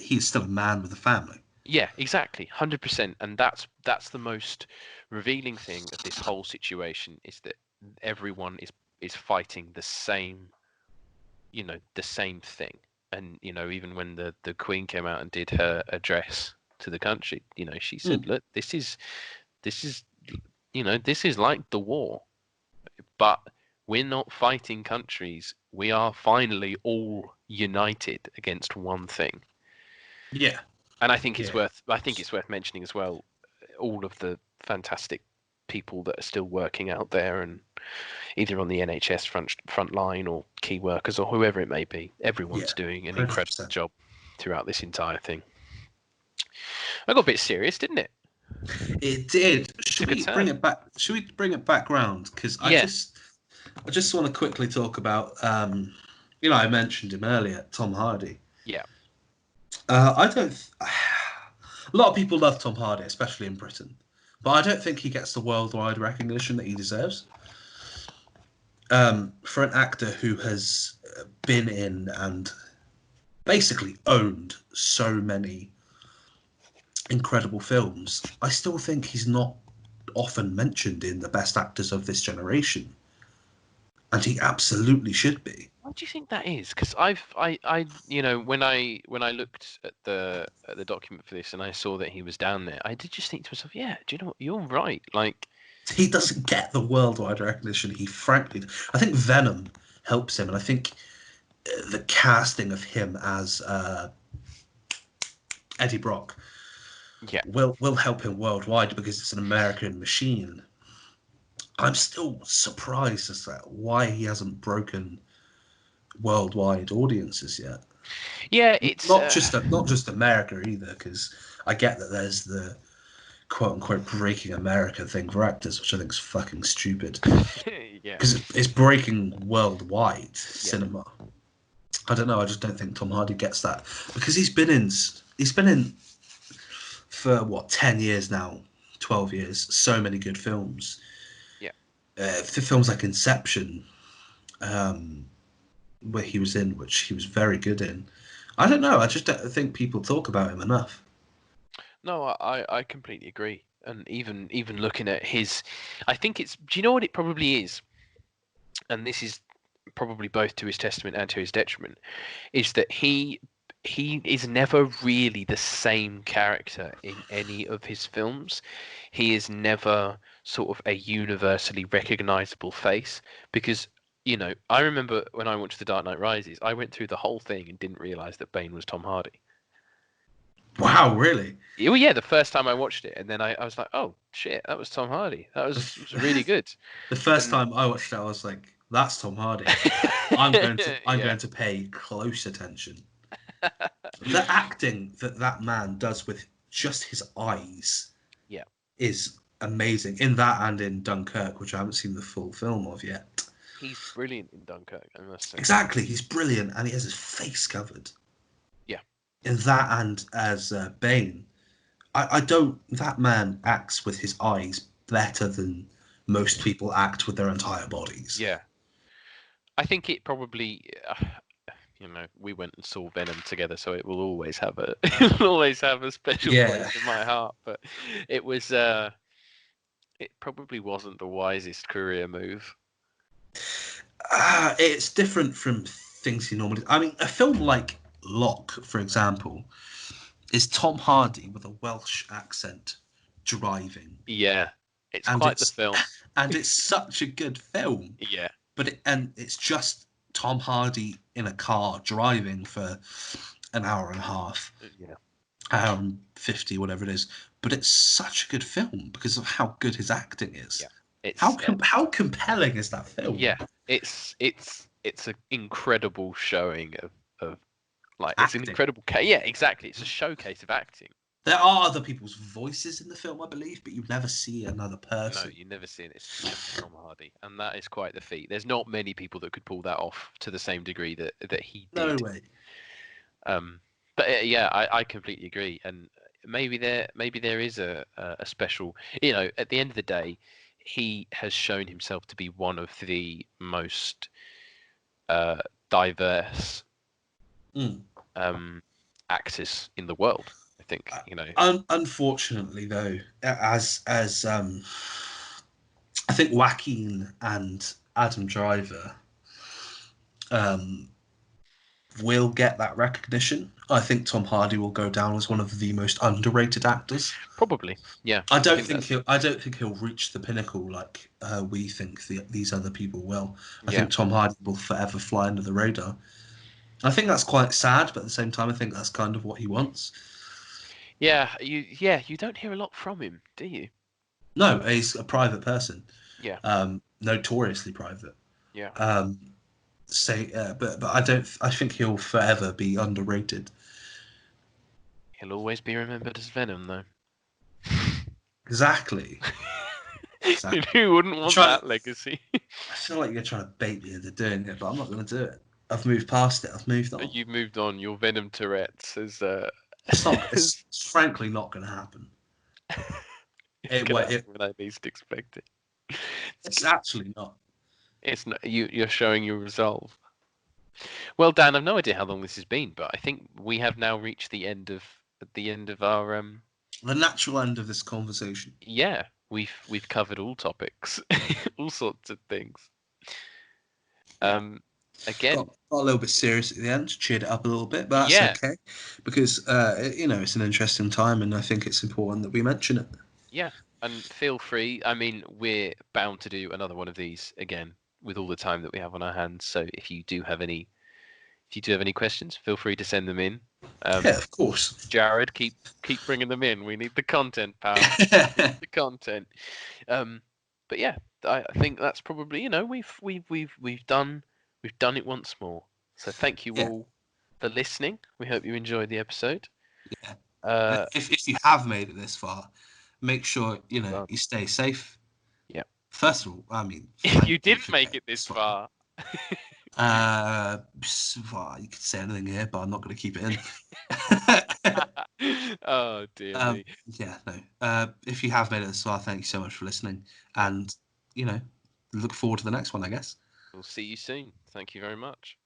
He's still a man with a family. yeah, exactly, 100%. And that's the most revealing thing of this whole situation, is that everyone is fighting the same thing. And even when the Queen came out and did her address to the country, she said, Mm. look, this is like the war, but we're not fighting countries. We are finally all united against one thing. Yeah, And yeah, I think it's worth mentioning as well, all of the fantastic people that are still working out there, and either on the NHS front line or key workers or whoever it may be. yeah, Everyone's doing an incredible 100%. job throughout this entire thing. I got a bit serious, didn't it? It did. Should Took a we bring turn. it back? Should we bring it back round? Because Yeah, I just want to quickly talk about. I mentioned him earlier, Tom Hardy. yeah, I don't. A lot of people love Tom Hardy, especially in Britain, but I don't think he gets the worldwide recognition that he deserves. For an actor who has been in and basically owned so many incredible films, I still think he's not often mentioned in the best actors of this generation, and he absolutely should be. what do you think that is? Because when I looked at the document for this and I saw that he was down there, I did just think to myself, yeah, do you know what? You're right. Like, He doesn't get the worldwide recognition. He frankly, I think Venom helps him, and I think the casting of him as Eddie Brock yeah, will help him worldwide because it's an American machine. I'm still surprised as to why he hasn't broken worldwide audiences yet. yeah, it's Not just America either, because I get that there's the quote unquote breaking America thing for actors, which I think is fucking stupid. Yeah. because it's breaking worldwide Yeah. cinema. I don't know. I just don't think Tom Hardy gets that because he's been in for what 10 years now, 12 years. So many good films. Yeah. The films like Inception, where he was in, which he was very good in. I don't know. I just don't think people talk about him enough. No, I completely agree. And even looking at his, I think it's. Do you know what it probably is? And this is probably both to his testament and to his detriment, is that he is never really the same character in any of his films. He is never sort of a universally recognizable face because I remember when I watched The Dark Knight Rises, I went through the whole thing and didn't realize that Bane was Tom Hardy. Wow, really? Well, yeah, the first time I watched it, and then I was like, oh shit, that was Tom Hardy. That was really good. The first And time I watched it, I was like, "That's Tom Hardy. I'm yeah, going to pay close attention." The acting that man does with just his eyes yeah, is amazing in that and in Dunkirk, which I haven't seen the full film of yet. he's brilliant in Dunkirk, I must say. Exactly, he's brilliant, and he has his face covered Yeah, in that and as Bane. I don't. That man acts with his eyes better than most people act with their entire bodies. yeah. I think it probably, we went and saw Venom together, so it will always have a it will always have a special Yeah, place in my heart. But it was it probably wasn't the wisest career move. it's different from things he normally. I mean, a film like Locke, for example, is Tom Hardy with a Welsh accent driving, Yeah, it's and quite the it's film. and it's such a good film. Yeah, And it's just Tom Hardy in a car driving for an hour and a half, yeah, hour and 50, whatever it is. But it's such a good film because of how good his acting is. yeah. It's How compelling is that film? yeah, it's an incredible showing of like it's an Acting. incredible yeah, exactly. It's a showcase of acting. There are other people's voices in the film, I believe, but you never see another No, person. you never see it. It's just Tom Hardy, and that is quite the feat. There's not many people that could pull that off to the same degree that he No did. way. Um, but yeah, I completely agree, and maybe there is a special. At the end of the day, he has shown himself to be one of the most uh, diverse Mm. um, actors in the world. I think Unfortunately, though, as I think Joaquin and Adam Driver um, will get that recognition. I think Tom Hardy will go down as one of the most underrated actors. probably. Yeah, I I don't think think that's he'll reach the pinnacle like we think these other people will. I yeah. think Tom Hardy will forever fly under the radar. I think that's quite sad, but at the same time, I think that's kind of what he wants. You don't hear a lot from him, do you? No, he's a private person, Yeah, notoriously private. yeah. Um, but I don't. I think he'll forever be underrated. He'll always be remembered as Venom, though. Exactly. Exactly. Who wouldn't want Trying. that legacy? I feel like you're trying to bait me into doing it, but I'm not going to do it. I've moved past it. I've moved on. You've moved on. Your Venom Tourette's is It's not. It's frankly not going to happen. it's It, gonna wa- happen it when I least expect it. It's actually not. It's not you're showing your resolve. Well, Dan, I've no idea how long this has been, but I think we have now reached the end of our The natural end of this conversation. yeah. We've covered all topics, all sorts of things. Yeah. Um, again, Got a little bit serious at the end, cheered it up a little bit, but that's yeah, okay because it's an interesting time, and I think it's important that we mention it. yeah, and feel free. I mean, we're bound to do another one of these again with all the time that we have on our hands. So if you do have any questions, feel free to send them in. Yeah, of course. Jared, keep bringing them in. We need the content, pal. The content. Um, but yeah, I think that's probably we've done it once more. So thank you Yeah, all for listening. We hope you enjoyed the episode. yeah. Uh, If you have made it this far, make sure well, you stay safe. yeah, First of all, I mean, If you thank you didn't for make getting it this this far. well, you could say anything here, but I'm not going to keep it in. Oh dear me. Yeah, no. If you have made it this far, thank you so much for listening, Yeah. and look forward to the next one, I guess. We'll see you soon. Thank you very much.